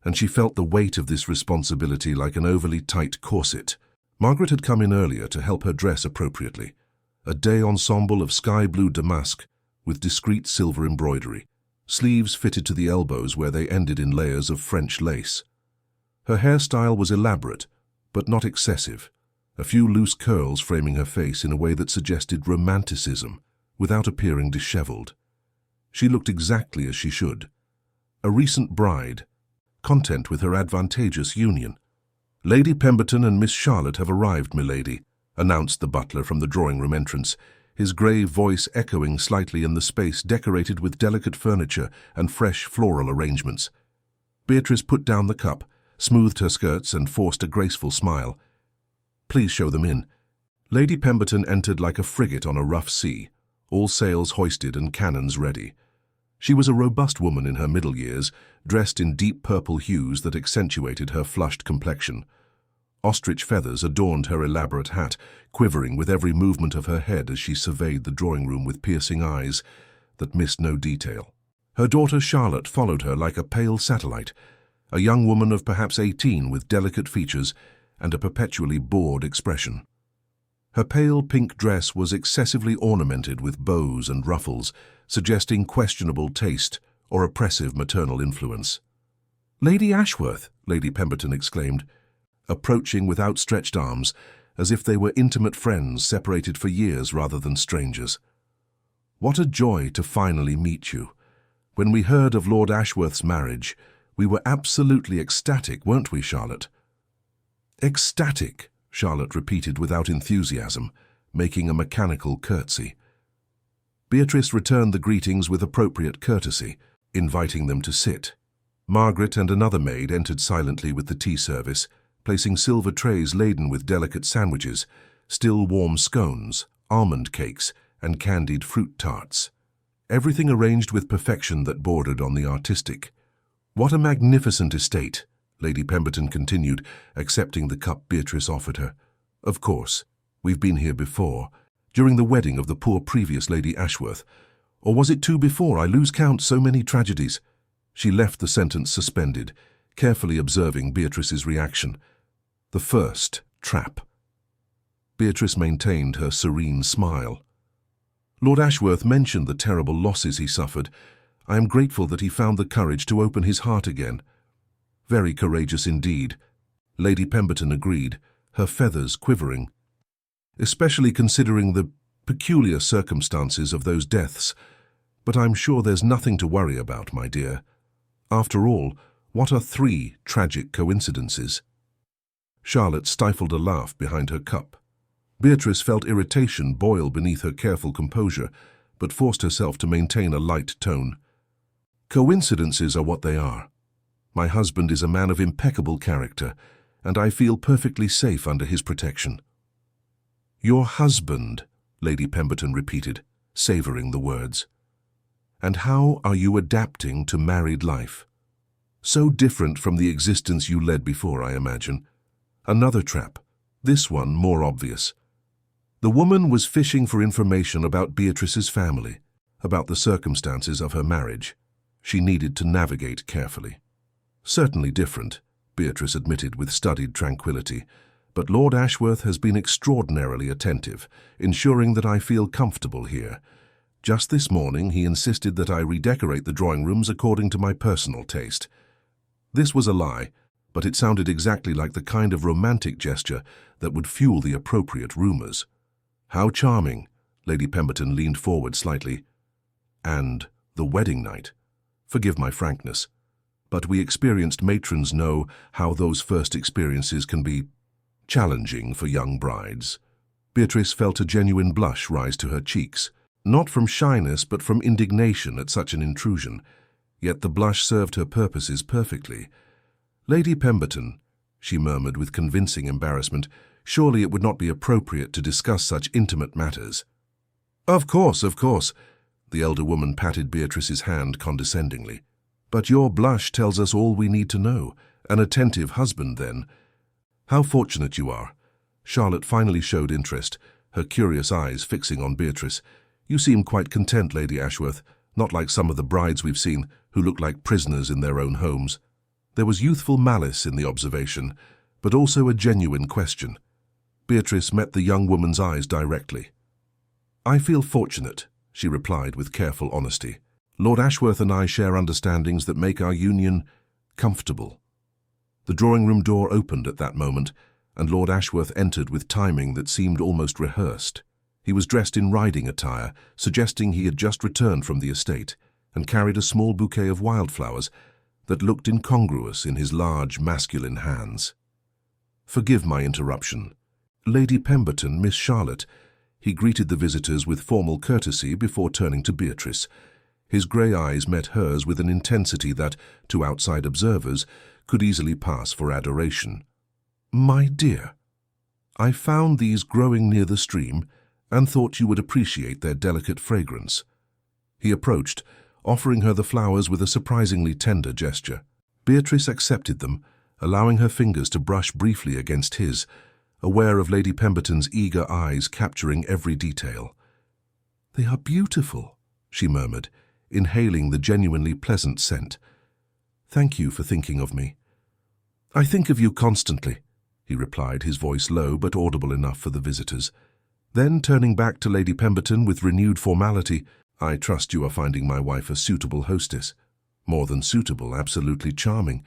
and she felt the weight of this responsibility like an overly tight corset. Margaret had come in earlier to help her dress appropriately, a day ensemble of sky-blue damask with discreet silver embroidery, sleeves fitted to the elbows where they ended in layers of French lace. Her hairstyle was elaborate, but not excessive, a few loose curls framing her face in a way that suggested romanticism without appearing disheveled. She looked exactly as she should. A recent bride, content with her advantageous union. "Lady Pemberton and Miss Charlotte have arrived, milady," announced the butler from the drawing-room entrance, his grave voice echoing slightly in the space decorated with delicate furniture and fresh floral arrangements. Beatrice put down the cup, smoothed her skirts, and forced a graceful smile. "Please show them in." Lady Pemberton entered like a frigate on a rough sea, all sails hoisted and cannons ready. She was a robust woman in her middle years, dressed in deep purple hues that accentuated her flushed complexion. Ostrich feathers adorned her elaborate hat, quivering with every movement of her head as she surveyed the drawing-room with piercing eyes that missed no detail. Her daughter Charlotte followed her like a pale satellite, a young woman of perhaps 18 with delicate features and a perpetually bored expression. Her pale pink dress was excessively ornamented with bows and ruffles, suggesting questionable taste or oppressive maternal influence. "Lady Ashworth!" Lady Pemberton exclaimed, approaching with outstretched arms, as if they were intimate friends separated for years rather than strangers. "What a joy to finally meet you. When we heard of Lord Ashworth's marriage, we were absolutely ecstatic, weren't we, Charlotte?" "Ecstatic," Charlotte repeated without enthusiasm, making a mechanical curtsy. Beatrice returned the greetings with appropriate courtesy, inviting them to sit. Margaret and another maid entered silently with the tea service, placing silver trays laden with delicate sandwiches, still warm scones, almond cakes, and candied fruit tarts. Everything arranged with perfection that bordered on the artistic. "What a magnificent estate," Lady Pemberton continued, accepting the cup Beatrice offered her. "Of course, we've been here before, during the wedding of the poor previous Lady Ashworth. Or was it two before? I lose count, so many tragedies." She left the sentence suspended, carefully observing Beatrice's reaction. The first trap. Beatrice maintained her serene smile. "Lord Ashworth mentioned the terrible losses he suffered. I am grateful that he found the courage to open his heart again." "Very courageous indeed," Lady Pemberton agreed, her feathers quivering. "Especially considering the peculiar circumstances of those deaths. But I'm sure there's nothing to worry about, my dear. After all, what are 3 tragic coincidences?" Charlotte stifled a laugh behind her cup. Beatrice felt irritation boil beneath her careful composure, but forced herself to maintain a light tone. "Coincidences are what they are. My husband is a man of impeccable character, and I feel perfectly safe under his protection." "Your husband," Lady Pemberton repeated, savouring the words. "And how are you adapting to married life? So different from the existence you led before, I imagine." Another trap, this one more obvious. The woman was fishing for information about Beatrice's family, about the circumstances of her marriage. She needed to navigate carefully. "Certainly different," Beatrice admitted with studied tranquility, "but Lord Ashworth has been extraordinarily attentive, ensuring that I feel comfortable here. Just this morning he insisted that I redecorate the drawing rooms according to my personal taste." This was a lie, but it sounded exactly like the kind of romantic gesture that would fuel the appropriate rumors. "How charming," Lady Pemberton leaned forward slightly. "And the wedding night. Forgive my frankness, but we experienced matrons know how those first experiences can be challenging for young brides." Beatrice felt a genuine blush rise to her cheeks, not from shyness but from indignation at such an intrusion. Yet the blush served her purposes perfectly. "Lady Pemberton," she murmured with convincing embarrassment, "surely it would not be appropriate to discuss such intimate matters." Of course," the elder woman patted Beatrice's hand condescendingly. "But your blush tells us all we need to know. An attentive husband, then." "How fortunate you are." Charlotte finally showed interest, her curious eyes fixing on Beatrice. "You seem quite content, Lady Ashworth, not like some of the brides we've seen, who look like prisoners in their own homes." There was youthful malice in the observation, but also a genuine question. Beatrice met the young woman's eyes directly. "I feel fortunate," she replied with careful honesty. "Lord Ashworth and I share understandings that make our union comfortable." The drawing-room door opened at that moment, and Lord Ashworth entered with timing that seemed almost rehearsed. He was dressed in riding attire, suggesting he had just returned from the estate, and carried a small bouquet of wildflowers that looked incongruous in his large, masculine hands. "Forgive my interruption. Lady Pemberton, Miss Charlotte." He greeted the visitors with formal courtesy before turning to Beatrice. His grey eyes met hers with an intensity that, to outside observers, could easily pass for adoration. "My dear, I found these growing near the stream and thought you would appreciate their delicate fragrance." He approached, offering her the flowers with a surprisingly tender gesture. Beatrice accepted them, allowing her fingers to brush briefly against his, aware of Lady Pemberton's eager eyes capturing every detail. "They are beautiful," she murmured, inhaling the genuinely pleasant scent. "Thank you for thinking of me." "I think of you constantly," he replied, his voice low but audible enough for the visitors. Then, turning back to Lady Pemberton with renewed formality, "I trust you are finding my wife a suitable hostess." "More than suitable, absolutely charming."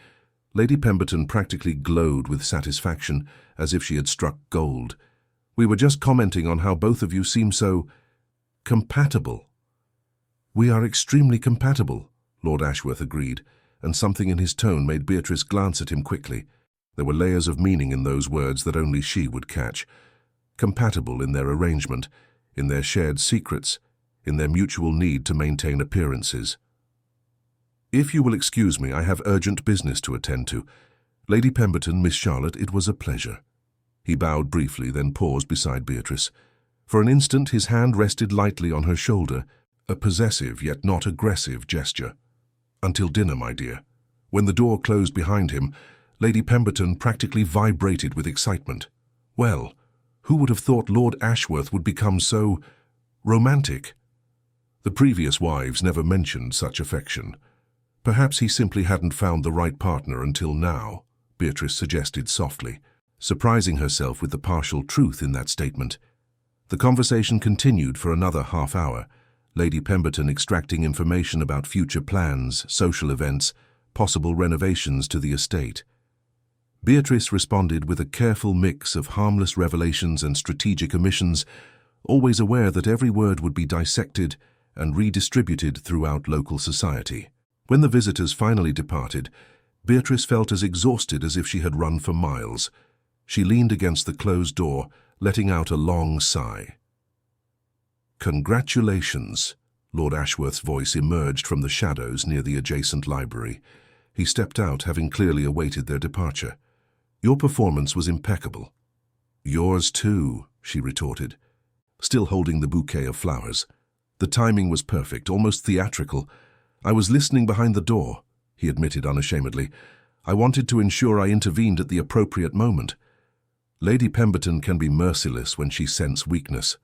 Lady Pemberton practically glowed with satisfaction, as if she had struck gold. "We were just commenting on how both of you seem so compatible." "We are extremely compatible," Lord Ashworth agreed, and something in his tone made Beatrice glance at him quickly. There were layers of meaning in those words that only she would catch. Compatible in their arrangement, in their shared secrets, in their mutual need to maintain appearances. "If you will excuse me, I have urgent business to attend to. Lady Pemberton, Miss Charlotte, it was a pleasure." He bowed briefly, then paused beside Beatrice. For an instant his hand rested lightly on her shoulder, a possessive yet not aggressive gesture. "Until dinner, my dear." When the door closed behind him, Lady Pemberton practically vibrated with excitement. Well, who would have thought Lord Ashworth would become so romantic? The previous wives never mentioned such affection. Perhaps he simply hadn't found the right partner until now, Beatrice suggested softly, surprising herself with the partial truth in that statement. The conversation continued for another half hour, Lady Pemberton extracting information about future plans, social events, possible renovations to the estate. Beatrice responded with a careful mix of harmless revelations and strategic omissions, always aware that every word would be dissected and redistributed throughout local society. When the visitors finally departed, Beatrice felt as exhausted as if she had run for miles. She leaned against the closed door, letting out a long sigh. "Congratulations," Lord Ashworth's voice emerged from the shadows near the adjacent library. He stepped out, having clearly awaited their departure. "Your performance was impeccable." "Yours too," she retorted, still holding the bouquet of flowers. "The timing was perfect, almost theatrical. I was listening behind the door," he admitted unashamedly. "I wanted to ensure I intervened at the appropriate moment. Lady Pemberton can be merciless when she scents weakness."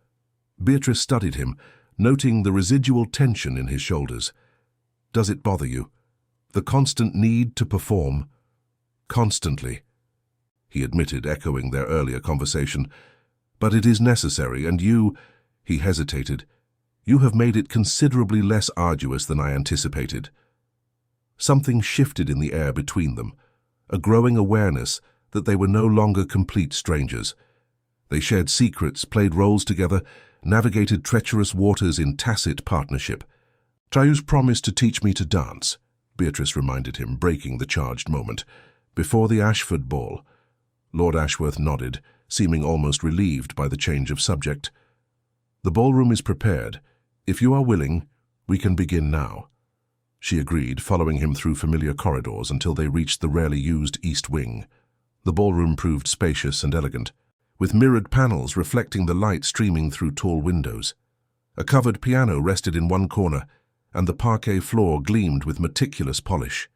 Beatrice studied him, noting the residual tension in his shoulders. "Does it bother you? The constant need to perform?" "Constantly," he admitted, echoing their earlier conversation. "But it is necessary, and you—" he hesitated. "You have made it considerably less arduous than I anticipated." Something shifted in the air between them, a growing awareness that they were no longer complete strangers. They shared secrets, played roles together, navigated treacherous waters in tacit partnership. "Tyus promised to teach me to dance," Beatrice reminded him, breaking the charged moment. "Before the Ashford ball." Lord Ashworth nodded, seeming almost relieved by the change of subject. "The ballroom is prepared. If you are willing, we can begin now." She agreed, following him through familiar corridors until they reached the rarely used east wing. The ballroom proved spacious and elegant, with mirrored panels reflecting the light streaming through tall windows. A covered piano rested in one corner, and the parquet floor gleamed with meticulous polish.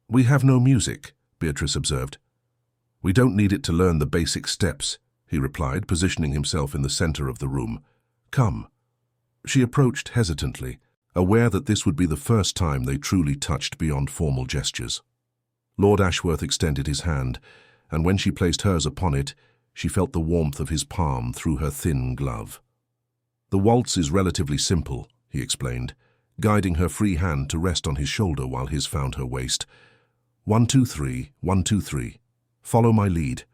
"We have no music," Beatrice observed. "We don't need it to learn the basic steps," he replied, positioning himself in the center of the room. "Come." She approached hesitantly, aware that this would be the first time they truly touched beyond formal gestures. Lord Ashworth extended his hand, and when she placed hers upon it, she felt the warmth of his palm through her thin glove. "The waltz is relatively simple," he explained, guiding her free hand to rest on his shoulder while his found her waist. 1, 2, 3, 1, 2, 3. Follow my lead."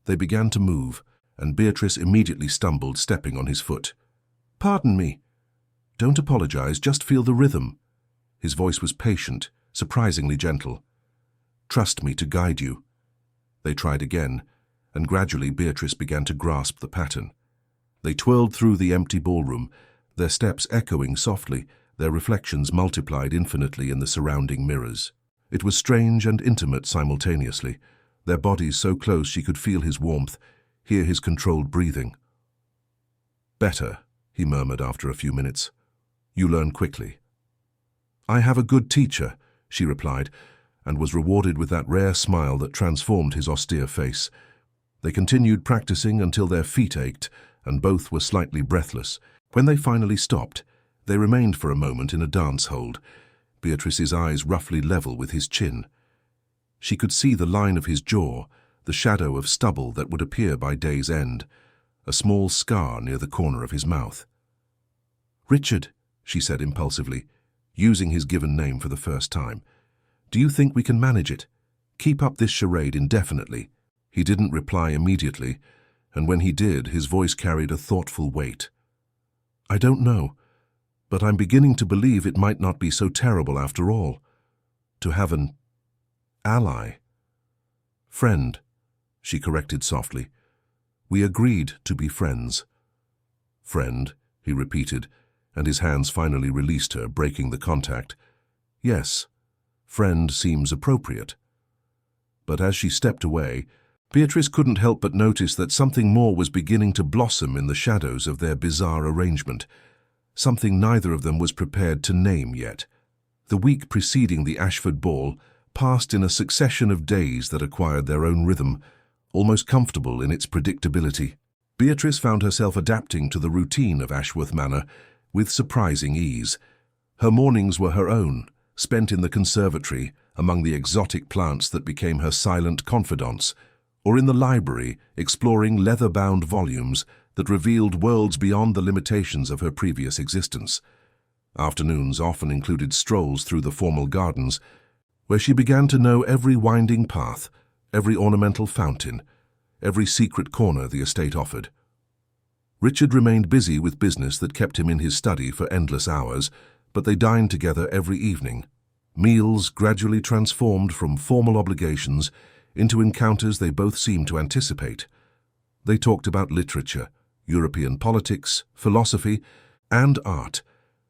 They began to move, and Beatrice immediately stumbled, stepping on his foot. "Pardon me." "Don't apologize, just feel the rhythm." His voice was patient, surprisingly gentle. "Trust me to guide you." They tried again, and gradually Beatrice began to grasp the pattern. They twirled through the empty ballroom, their steps echoing softly, their reflections multiplied infinitely in the surrounding mirrors. It was strange and intimate simultaneously, their bodies so close she could feel his warmth, hear his controlled breathing. "Better," he murmured after a few minutes. "You learn quickly." "I have a good teacher," she replied, and was rewarded with that rare smile that transformed his austere face. They continued practicing until their feet ached, and both were slightly breathless. When they finally stopped, they remained for a moment in a dance hold, Beatrice's eyes roughly level with his chin. She could see the line of his jaw, the shadow of stubble that would appear by day's end, a small scar near the corner of his mouth. "Richard," she said impulsively, using his given name for the first time, "do you think we can manage it? Keep up this charade indefinitely?" He didn't reply immediately, and when he did, his voice carried a thoughtful weight. "I don't know, but I'm beginning to believe it might not be so terrible after all. To have an ally." "Friend," she corrected softly. "We agreed to be friends." "Friend," he repeated, and his hands finally released her, breaking the contact. "Yes, friend seems appropriate." But as she stepped away, Beatrice couldn't help but notice that something more was beginning to blossom in the shadows of their bizarre arrangement, something neither of them was prepared to name yet. The week preceding the Ashford ball passed in a succession of days that acquired their own rhythm, almost comfortable in its predictability. Beatrice found herself adapting to the routine of Ashworth Manor with surprising ease. Her mornings were her own, spent in the conservatory, among the exotic plants that became her silent confidants, or in the library, exploring leather-bound volumes that revealed worlds beyond the limitations of her previous existence. Afternoons often included strolls through the formal gardens, where she began to know every winding path, every ornamental fountain, every secret corner the estate offered. Richard remained busy with business that kept him in his study for endless hours, but they dined together every evening. Meals gradually transformed from formal obligations into encounters they both seemed to anticipate. They talked about literature, European politics, philosophy, and art.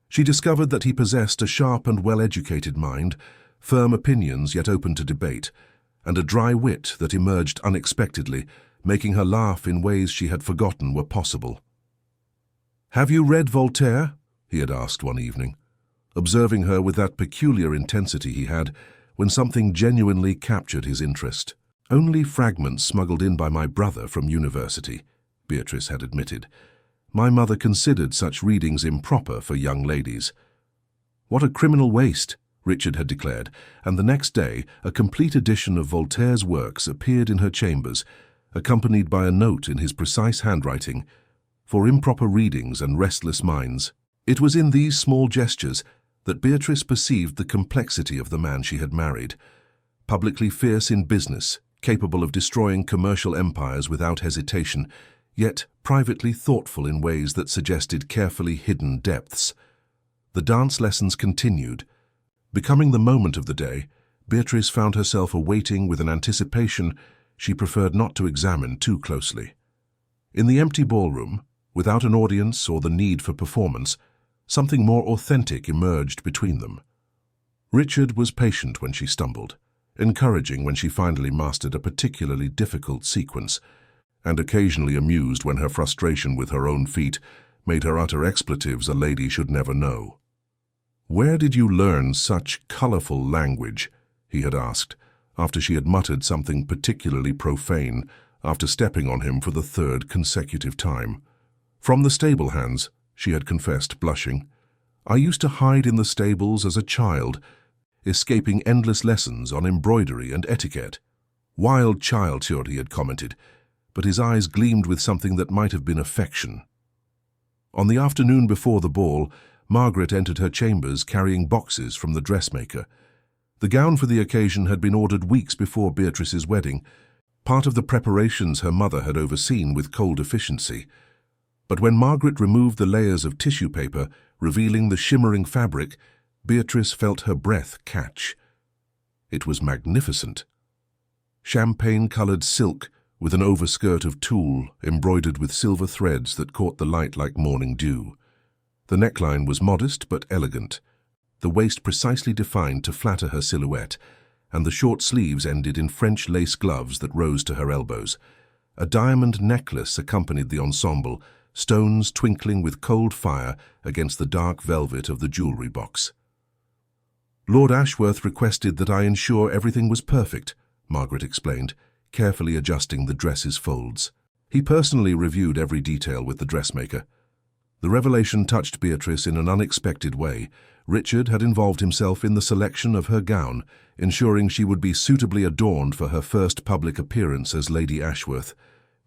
She discovered that he possessed a sharp and well-educated mind, firm opinions yet open to debate, and a dry wit that emerged unexpectedly, making her laugh in ways she had forgotten were possible. "Have you read Voltaire?" he had asked one evening, observing her with that peculiar intensity he had when something genuinely captured his interest. "Only fragments smuggled in by my brother from university," Beatrice had admitted. "My mother considered such readings improper for young ladies." "What a criminal waste," Richard had declared, and the next day a complete edition of Voltaire's works appeared in her chambers, accompanied by a note in his precise handwriting, "For improper readings and restless minds." It was in these small gestures that Beatrice perceived the complexity of the man she had married. Publicly fierce in business, capable of destroying commercial empires without hesitation, yet privately thoughtful in ways that suggested carefully hidden depths. The dance lessons continued. Becoming the moment of the day, Beatrice found herself awaiting with an anticipation she preferred not to examine too closely. In the empty ballroom, without an audience or the need for performance, something more authentic emerged between them. Richard was patient when she stumbled, encouraging when she finally mastered a particularly difficult sequence, and occasionally amused when her frustration with her own feat made her utter expletives a lady should never know. "Where did you learn such colorful language?" he had asked, after she had muttered something particularly profane after stepping on him for the third consecutive time. "From the stable hands," she had confessed, blushing. "I used to hide in the stables as a child, escaping endless lessons on embroidery and etiquette." "Wild childhood," he had commented, but his eyes gleamed with something that might have been affection. On the afternoon before the ball, Margaret entered her chambers carrying boxes from the dressmaker. The gown for the occasion had been ordered weeks before Beatrice's wedding, part of the preparations her mother had overseen with cold efficiency. But when Margaret removed the layers of tissue paper, revealing the shimmering fabric, Beatrice felt her breath catch. It was magnificent. Champagne-colored silk with an overskirt of tulle embroidered with silver threads that caught the light like morning dew. The neckline was modest but elegant, the waist precisely defined to flatter her silhouette, and the short sleeves ended in French lace gloves that rose to her elbows. A diamond necklace accompanied the ensemble, stones twinkling with cold fire against the dark velvet of the jewelry box. "Lord Ashworth requested that I ensure everything was perfect," Margaret explained, carefully adjusting the dress's folds. He personally reviewed every detail with the dressmaker. The revelation touched Beatrice in an unexpected way. Richard had involved himself in the selection of her gown, ensuring she would be suitably adorned for her first public appearance as Lady Ashworth.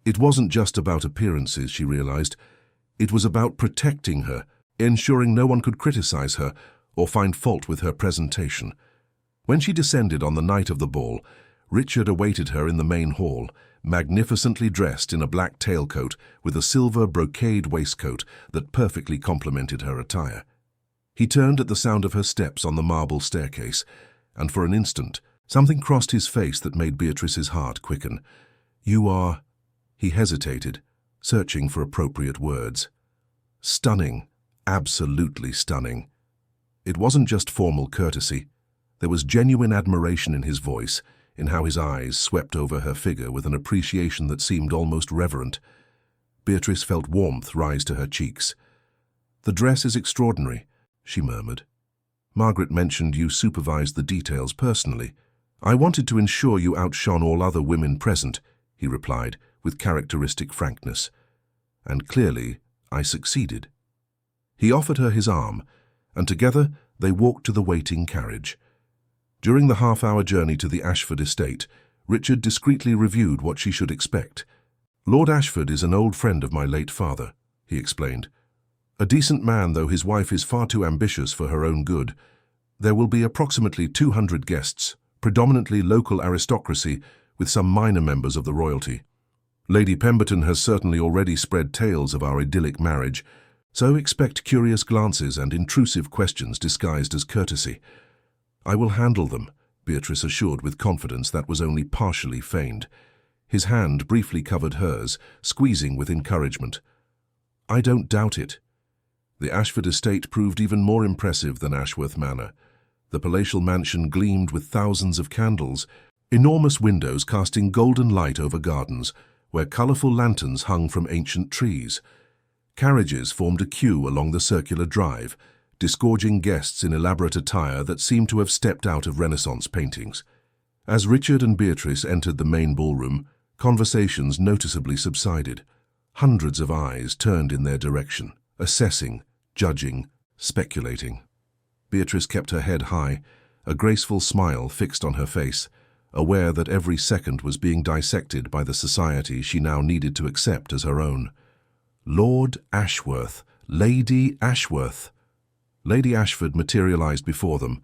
It wasn't just about appearances, she realized. It was about protecting her, ensuring no one could criticize her or find fault with her presentation. When she descended on the night of the ball, Richard awaited her in the main hall, magnificently dressed in a black tailcoat with a silver brocade waistcoat that perfectly complemented her attire. He turned at the sound of her steps on the marble staircase, and for an instant, something crossed his face that made Beatrice's heart quicken. "You are—" He hesitated, searching for appropriate words. "Stunning, absolutely stunning." It wasn't just formal courtesy. There was genuine admiration in his voice, in how his eyes swept over her figure with an appreciation that seemed almost reverent. Beatrice felt warmth rise to her cheeks. "The dress is extraordinary," she murmured. "Margaret mentioned you supervised the details personally. I wanted to ensure you outshone all other women present," he replied, with characteristic frankness. "And clearly, I succeeded." He offered her his arm, and together they walked to the waiting carriage. During the half-hour journey to the Ashford estate, Richard discreetly reviewed what she should expect. "Lord Ashford is an old friend of my late father," he explained. "A decent man, though his wife is far too ambitious for her own good. There will be approximately 200 guests, predominantly local aristocracy, with some minor members of the royalty. Lady Pemberton has certainly already spread tales of our idyllic marriage, so expect curious glances and intrusive questions disguised as courtesy." "I will handle them," Beatrice assured with confidence that was only partially feigned. His hand briefly covered hers, squeezing with encouragement. "I don't doubt it." The Ashford estate proved even more impressive than Ashworth Manor. The palatial mansion gleamed with thousands of candles, enormous windows casting golden light over gardens, where colorful lanterns hung from ancient trees. Carriages formed a queue along the circular drive, disgorging guests in elaborate attire that seemed to have stepped out of Renaissance paintings. As Richard and Beatrice entered the main ballroom, conversations noticeably subsided. Hundreds of eyes turned in their direction, assessing, judging, speculating. Beatrice kept her head high, a graceful smile fixed on her face, aware that every second was being dissected by the society she now needed to accept as her own. Lord Ashworth, Lady Ashworth. Lady Ashford materialized before them,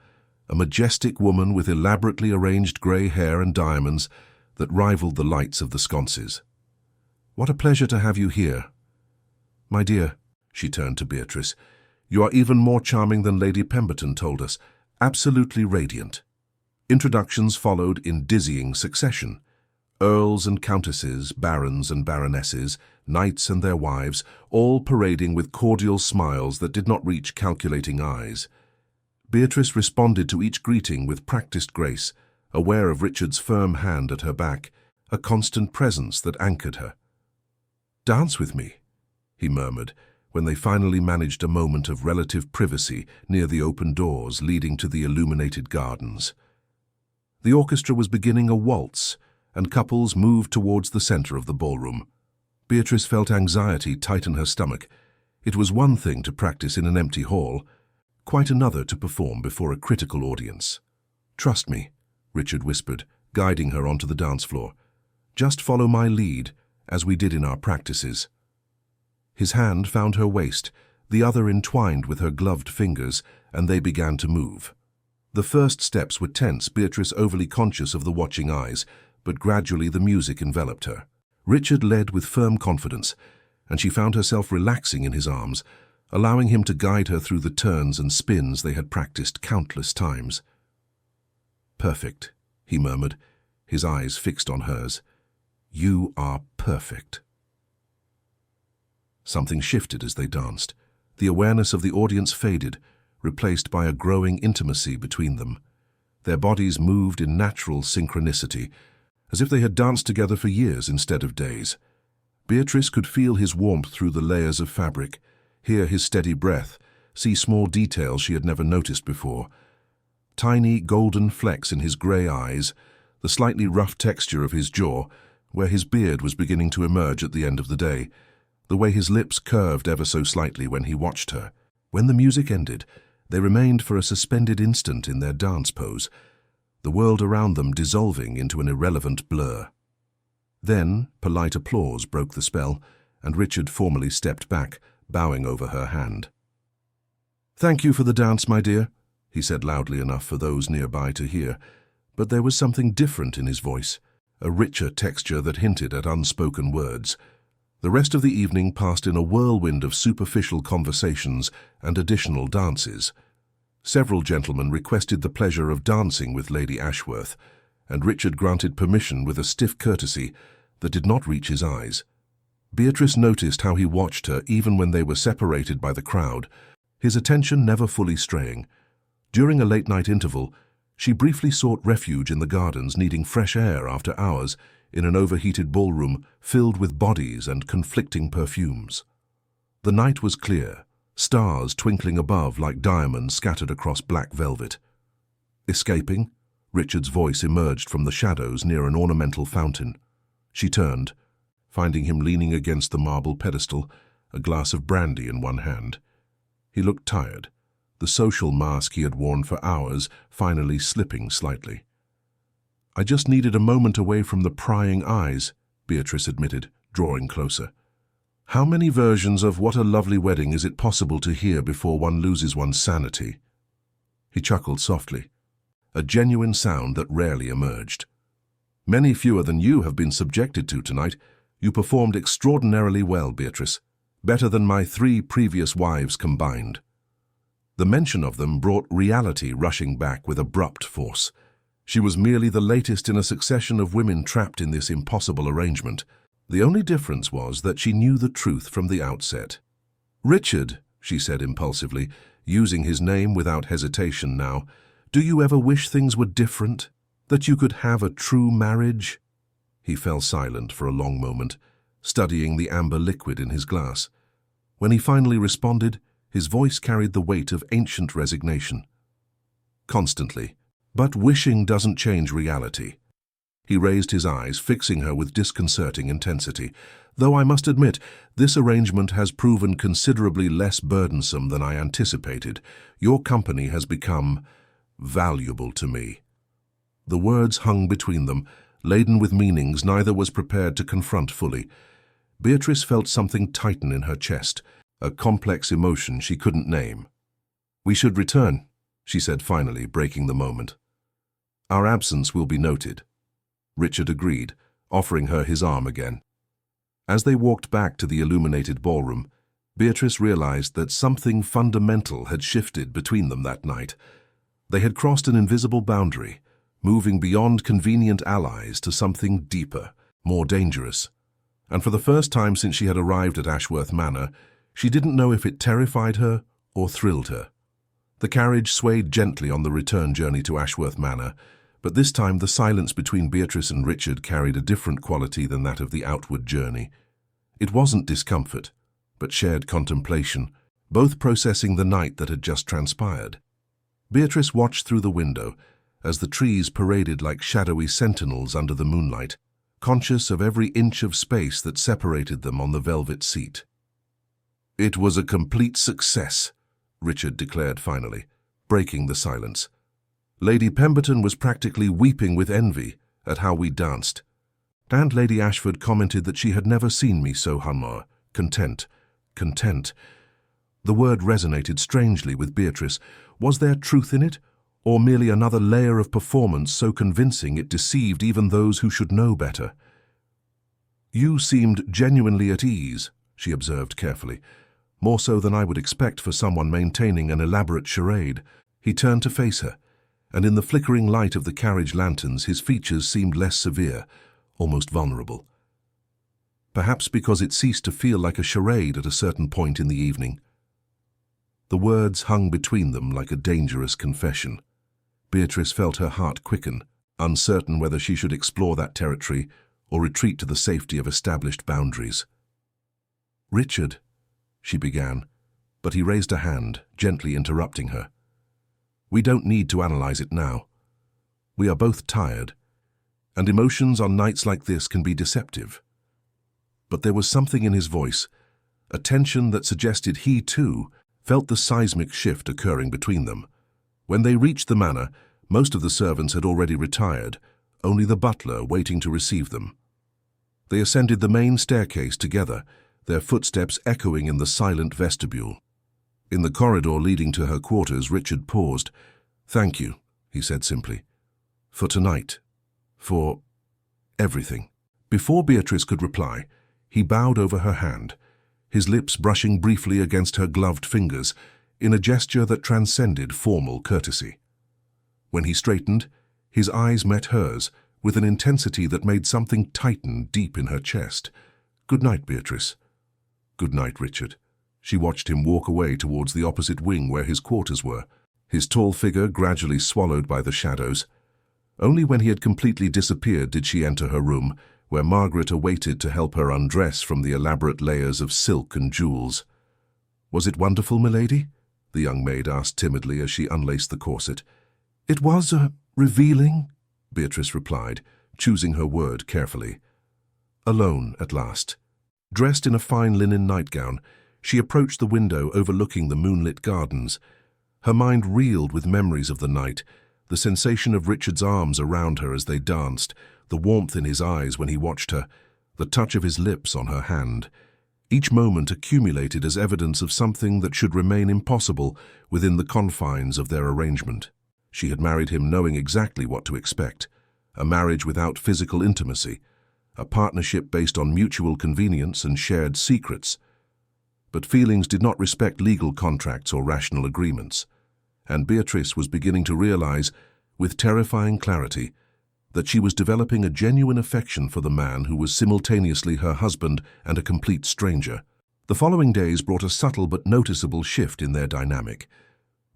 a majestic woman with elaborately arranged grey hair and diamonds that rivaled the lights of the sconces. "What a pleasure to have you here." "My dear," she turned to Beatrice, "you are even more charming than Lady Pemberton told us, absolutely radiant." Introductions followed in dizzying succession. Earls and countesses, barons and baronesses, knights and their wives, all parading with cordial smiles that did not reach calculating eyes. Beatrice responded to each greeting with practiced grace, aware of Richard's firm hand at her back, a constant presence that anchored her. "Dance with me," he murmured, when they finally managed a moment of relative privacy near the open doors leading to the illuminated gardens. The orchestra was beginning a waltz, and couples moved towards the center of the ballroom. Beatrice felt anxiety tighten her stomach. It was one thing to practice in an empty hall, quite another to perform before a critical audience. "Trust me," Richard whispered, guiding her onto the dance floor. "Just follow my lead, as we did in our practices." His hand found her waist, the other entwined with her gloved fingers, and they began to move. The first steps were tense, Beatrice overly conscious of the watching eyes, but gradually the music enveloped her. Richard led with firm confidence, and she found herself relaxing in his arms, allowing him to guide her through the turns and spins they had practiced countless times. "Perfect," he murmured, his eyes fixed on hers. "You are perfect." Something shifted as they danced. The awareness of the audience faded, replaced by a growing intimacy between them. Their bodies moved in natural synchronicity, as if they had danced together for years instead of days. Beatrice could feel his warmth through the layers of fabric, hear his steady breath, see small details she had never noticed before. Tiny golden flecks in his grey eyes, the slightly rough texture of his jaw, where his beard was beginning to emerge at the end of the day, the way his lips curved ever so slightly when he watched her. When the music ended, they remained for a suspended instant in their dance pose, the world around them dissolving into an irrelevant blur. Then, polite applause broke the spell, and Richard formally stepped back, bowing over her hand. "Thank you for the dance, my dear," he said loudly enough for those nearby to hear, but there was something different in his voice, a richer texture that hinted at unspoken words. The rest of the evening passed in a whirlwind of superficial conversations and additional dances. Several gentlemen requested the pleasure of dancing with Lady Ashworth, and Richard granted permission with a stiff courtesy that did not reach his eyes. Beatrice noticed how he watched her even when they were separated by the crowd, his attention never fully straying. During a late-night interval, she briefly sought refuge in the gardens, needing fresh air after hours in an overheated ballroom filled with bodies and conflicting perfumes. The night was clear, stars twinkling above like diamonds scattered across black velvet. "Escaping?" Richard's voice emerged from the shadows near an ornamental fountain. She turned, finding him leaning against the marble pedestal, a glass of brandy in one hand. He looked tired, the social mask he had worn for hours finally slipping slightly. "I just needed a moment away from the prying eyes," Beatrice admitted, drawing closer. "How many versions of 'What a Lovely Wedding' is it possible to hear before one loses one's sanity?" He chuckled softly, a genuine sound that rarely emerged. "Many fewer than you have been subjected to tonight. You performed extraordinarily well, Beatrice, better than my 3 previous wives combined." The mention of them brought reality rushing back with abrupt force. She was merely the latest in a succession of women trapped in this impossible arrangement. The only difference was that she knew the truth from the outset. "Richard," she said impulsively, using his name without hesitation now, "do you ever wish things were different? That you could have a true marriage?" He fell silent for a long moment, studying the amber liquid in his glass. When he finally responded, his voice carried the weight of ancient resignation. "Constantly. But wishing doesn't change reality." He raised his eyes, fixing her with disconcerting intensity. "Though I must admit, this arrangement has proven considerably less burdensome than I anticipated. Your company has become valuable to me." The words hung between them, laden with meanings neither was prepared to confront fully. Beatrice felt something tighten in her chest, a complex emotion she couldn't name. "We should return," she said finally, breaking the moment. "Our absence will be noted." Richard agreed, offering her his arm again. As they walked back to the illuminated ballroom, Beatrice realized that something fundamental had shifted between them that night. They had crossed an invisible boundary, moving beyond convenient allies to something deeper, more dangerous. And for the first time since she had arrived at Ashworth Manor, she didn't know if it terrified her or thrilled her. The carriage swayed gently on the return journey to Ashworth Manor, but this time the silence between Beatrice and Richard carried a different quality than that of the outward journey. It wasn't discomfort, but shared contemplation, both processing the night that had just transpired. Beatrice watched through the window as the trees paraded like shadowy sentinels under the moonlight, conscious of every inch of space that separated them on the velvet seat. "It was a complete success," Richard declared finally, breaking the silence. "Lady Pemberton was practically weeping with envy at how we danced. And Lady Ashford commented that she had never seen me so content. The word resonated strangely with Beatrice. Was there truth in it, or merely another layer of performance so convincing it deceived even those who should know better? "You seemed genuinely at ease," she observed carefully, "more so than I would expect for someone maintaining an elaborate charade." He turned to face her, and in the flickering light of the carriage lanterns his features seemed less severe, almost vulnerable. Perhaps because it ceased to feel like a charade at a certain point in the evening. The words hung between them like a dangerous confession. Beatrice felt her heart quicken, uncertain whether she should explore that territory or retreat to the safety of established boundaries. "Richard," she began, but he raised a hand, gently interrupting her. "We don't need to analyze it now. We are both tired, and emotions on nights like this can be deceptive." But there was something in his voice, a tension that suggested he, too, felt the seismic shift occurring between them. When they reached the manor, most of the servants had already retired, only the butler waiting to receive them. They ascended the main staircase together, their footsteps echoing in the silent vestibule. In the corridor leading to her quarters, Richard paused. "Thank you," he said simply. "For tonight. For everything." Before Beatrice could reply, he bowed over her hand, his lips brushing briefly against her gloved fingers, in a gesture that transcended formal courtesy. When he straightened, his eyes met hers, with an intensity that made something tighten deep in her chest. "Good night, Beatrice." "Good night, Richard." She watched him walk away towards the opposite wing where his quarters were, his tall figure gradually swallowed by the shadows. Only when he had completely disappeared did she enter her room, where Margaret awaited to help her undress from the elaborate layers of silk and jewels. "Was it wonderful, milady?" the young maid asked timidly as she unlaced the corset. "It was, revealing," Beatrice replied, choosing her word carefully. Alone at last. Dressed in a fine linen nightgown, she approached the window overlooking the moonlit gardens. Her mind reeled with memories of the night, the sensation of Richard's arms around her as they danced, the warmth in his eyes when he watched her, the touch of his lips on her hand. Each moment accumulated as evidence of something that should remain impossible within the confines of their arrangement. She had married him knowing exactly what to expect, a marriage without physical intimacy, a partnership based on mutual convenience and shared secrets. But feelings did not respect legal contracts or rational agreements, and Beatrice was beginning to realize, with terrifying clarity, that she was developing a genuine affection for the man who was simultaneously her husband and a complete stranger. The following days brought a subtle but noticeable shift in their dynamic.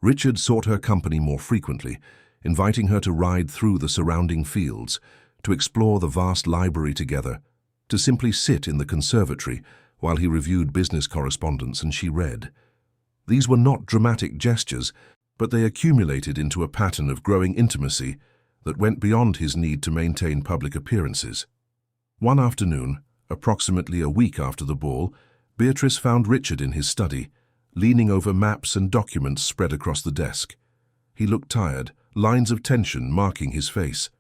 Richard sought her company more frequently, inviting her to ride through the surrounding fields, to explore the vast library together, to simply sit in the conservatory while he reviewed business correspondence and she read. These were not dramatic gestures, but they accumulated into a pattern of growing intimacy that went beyond his need to maintain public appearances. One afternoon, approximately a week after the ball, Beatrice found Richard in his study, leaning over maps and documents spread across the desk. He looked tired, lines of tension marking his face.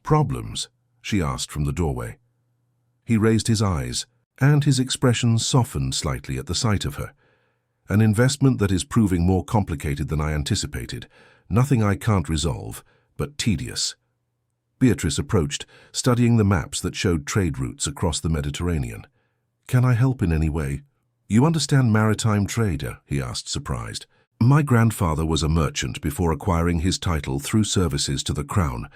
"Problems?" she asked from the doorway. He raised his eyes, and his expression softened slightly at the sight of her. "An investment that is proving more complicated than I anticipated. Nothing I can't resolve, but tedious." Beatrice approached, studying the maps that showed trade routes across the Mediterranean. "Can I help in any way?" "You understand maritime trade?" he asked, surprised. "My grandfather was a merchant before acquiring his title through services to the crown.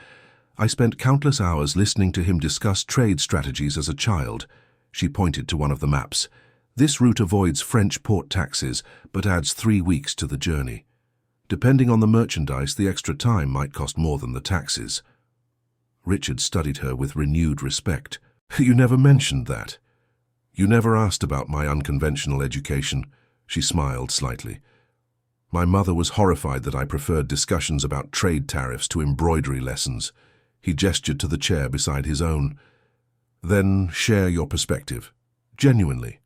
I spent countless hours listening to him discuss trade strategies as a child." She pointed to one of the maps. "This route avoids French port taxes, but adds 3 weeks to the journey. Depending on the merchandise, the extra time might cost more than the taxes." Richard studied her with renewed respect. "You never mentioned that." "You never asked about my unconventional education," she smiled slightly. "My mother was horrified that I preferred discussions about trade tariffs to embroidery lessons." He gestured to the chair beside his own. "Then share your perspective, genuinely."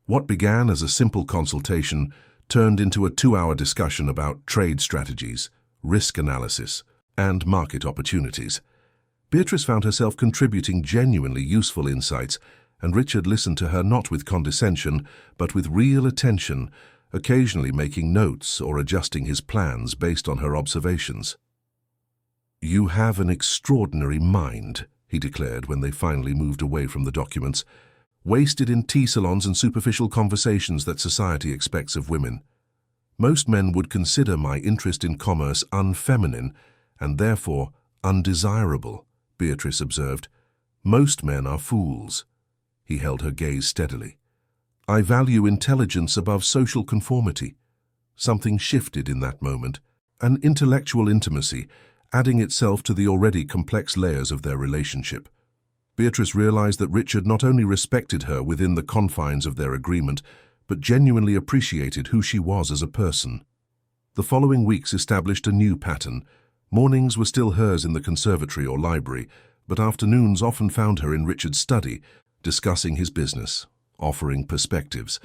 What began as a simple consultation turned into a 2-hour discussion about trade strategies, risk analysis, and market opportunities. Beatrice found herself contributing genuinely useful insights, and Richard listened to her not with condescension, but with real attention, occasionally making notes or adjusting his plans based on her observations. "You have an extraordinary mind," he declared when they finally moved away from the documents, "wasted in tea salons and superficial conversations that society expects of women. Most men would consider my interest in commerce unfeminine and therefore undesirable," Beatrice observed. "Most men are fools." He held her gaze steadily. "I value intelligence above social conformity." Something shifted in that moment, an intellectual intimacy, adding itself to the already complex layers of their relationship. Beatrice realized that Richard not only respected her within the confines of their agreement, but genuinely appreciated who she was as a person. The following weeks established a new pattern. Mornings were still hers in the conservatory or library, but afternoons often found her in Richard's study, discussing his business, offering perspectives,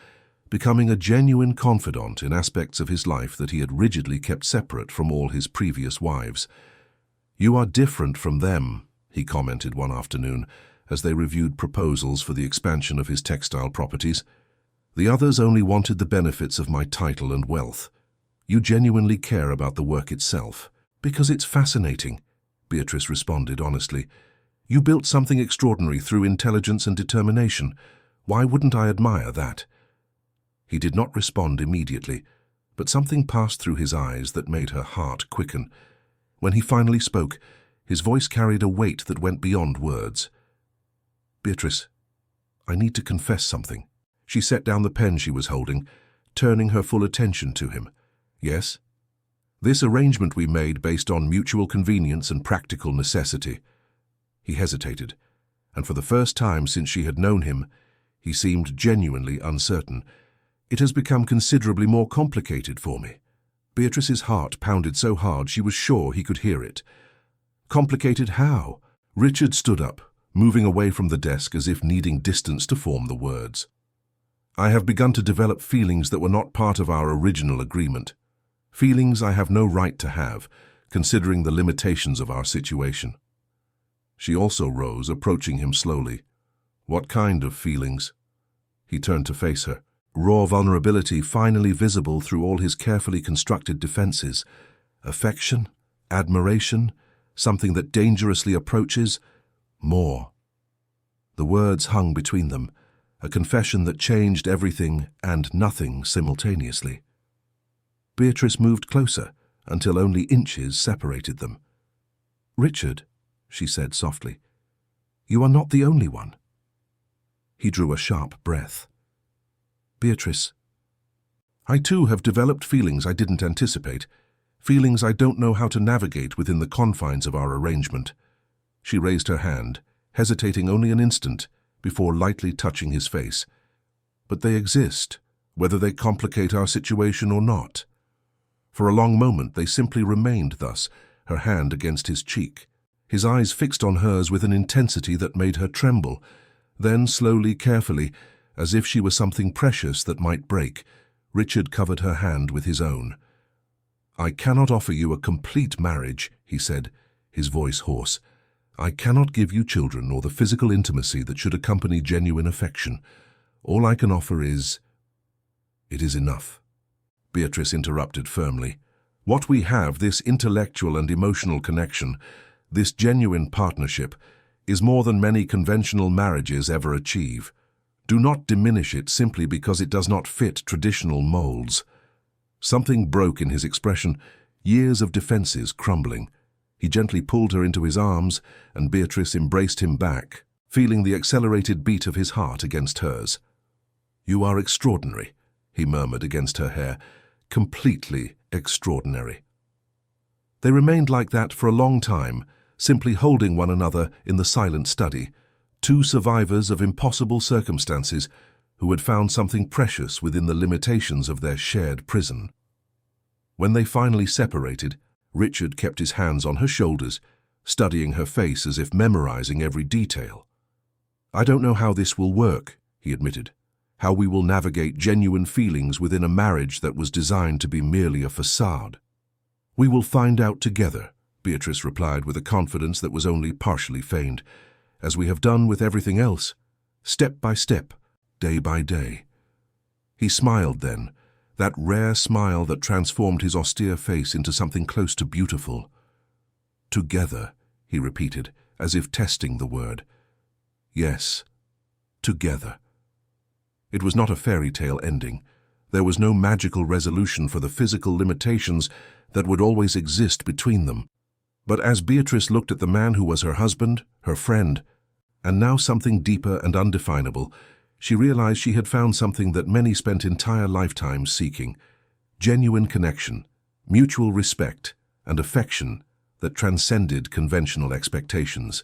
becoming a genuine confidant in aspects of his life that he had rigidly kept separate from all his previous wives. "You are different from them," he commented one afternoon, as they reviewed proposals for the expansion of his textile properties. "The others only wanted the benefits of my title and wealth. You genuinely care about the work itself." "Because it's fascinating," Beatrice responded honestly. "You built something extraordinary through intelligence and determination. Why wouldn't I admire that?" He did not respond immediately, but something passed through his eyes that made her heart quicken. When he finally spoke, his voice carried a weight that went beyond words. "Beatrice, I need to confess something." She set down the pen she was holding, turning her full attention to him. "Yes?" "This arrangement we made based on mutual convenience and practical necessity." He hesitated, and for the first time since she had known him, he seemed genuinely uncertain. "It has become considerably more complicated for me." Beatrice's heart pounded so hard she was sure he could hear it. "Complicated how?" Richard stood up, moving away from the desk as if needing distance to form the words. "I have begun to develop feelings that were not part of our original agreement. Feelings I have no right to have, considering the limitations of our situation." She also rose, approaching him slowly. "What kind of feelings?" He turned to face her, raw vulnerability finally visible through all his carefully constructed defenses. "Affection? Admiration? Something that dangerously approaches? More." The words hung between them, a confession that changed everything and nothing simultaneously. Beatrice moved closer until only inches separated them. "Richard," she said softly, "you are not the only one." He drew a sharp breath. "Beatrice, I too have developed feelings I didn't anticipate, feelings I don't know how to navigate within the confines of our arrangement." She raised her hand, hesitating only an instant before lightly touching his face. "But they exist, whether they complicate our situation or not." For a long moment they simply remained thus, her hand against his cheek, his eyes fixed on hers with an intensity that made her tremble. Then, slowly, carefully, as if she were something precious that might break, Richard covered her hand with his own. "I cannot offer you a complete marriage," he said, his voice hoarse. "I cannot give you children or the physical intimacy that should accompany genuine affection. All I can offer is—" "It is enough," Beatrice interrupted firmly. "What we have, this intellectual and emotional connection, this genuine partnership, is more than many conventional marriages ever achieve. Do not diminish it simply because it does not fit traditional molds." Something broke in his expression, years of defenses crumbling. He gently pulled her into his arms, and Beatrice embraced him back, feeling the accelerated beat of his heart against hers. "You are extraordinary," he murmured against her hair. "Completely extraordinary." They remained like that for a long time, simply holding one another in the silent study, two survivors of impossible circumstances who had found something precious within the limitations of their shared prison. When they finally separated, Richard kept his hands on her shoulders, studying her face as if memorizing every detail. "I don't know how this will work," he admitted, "how we will navigate genuine feelings within a marriage that was designed to be merely a facade." "We will find out together," Beatrice replied with a confidence that was only partially feigned, "as we have done with everything else, step by step, day by day." He smiled then, that rare smile that transformed his austere face into something close to beautiful. "Together," he repeated, as if testing the word. "Yes, together." It was not a fairy tale ending. There was no magical resolution for the physical limitations that would always exist between them. But as Beatrice looked at the man who was her husband, her friend, and now something deeper and undefinable, she realized she had found something that many spent entire lifetimes seeking: genuine connection, mutual respect, and affection that transcended conventional expectations.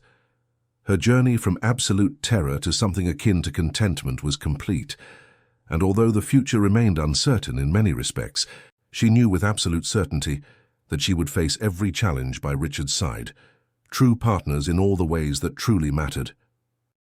Her journey from absolute terror to something akin to contentment was complete, and although the future remained uncertain in many respects, she knew with absolute certainty that she would face every challenge by Richard's side, true partners in all the ways that truly mattered.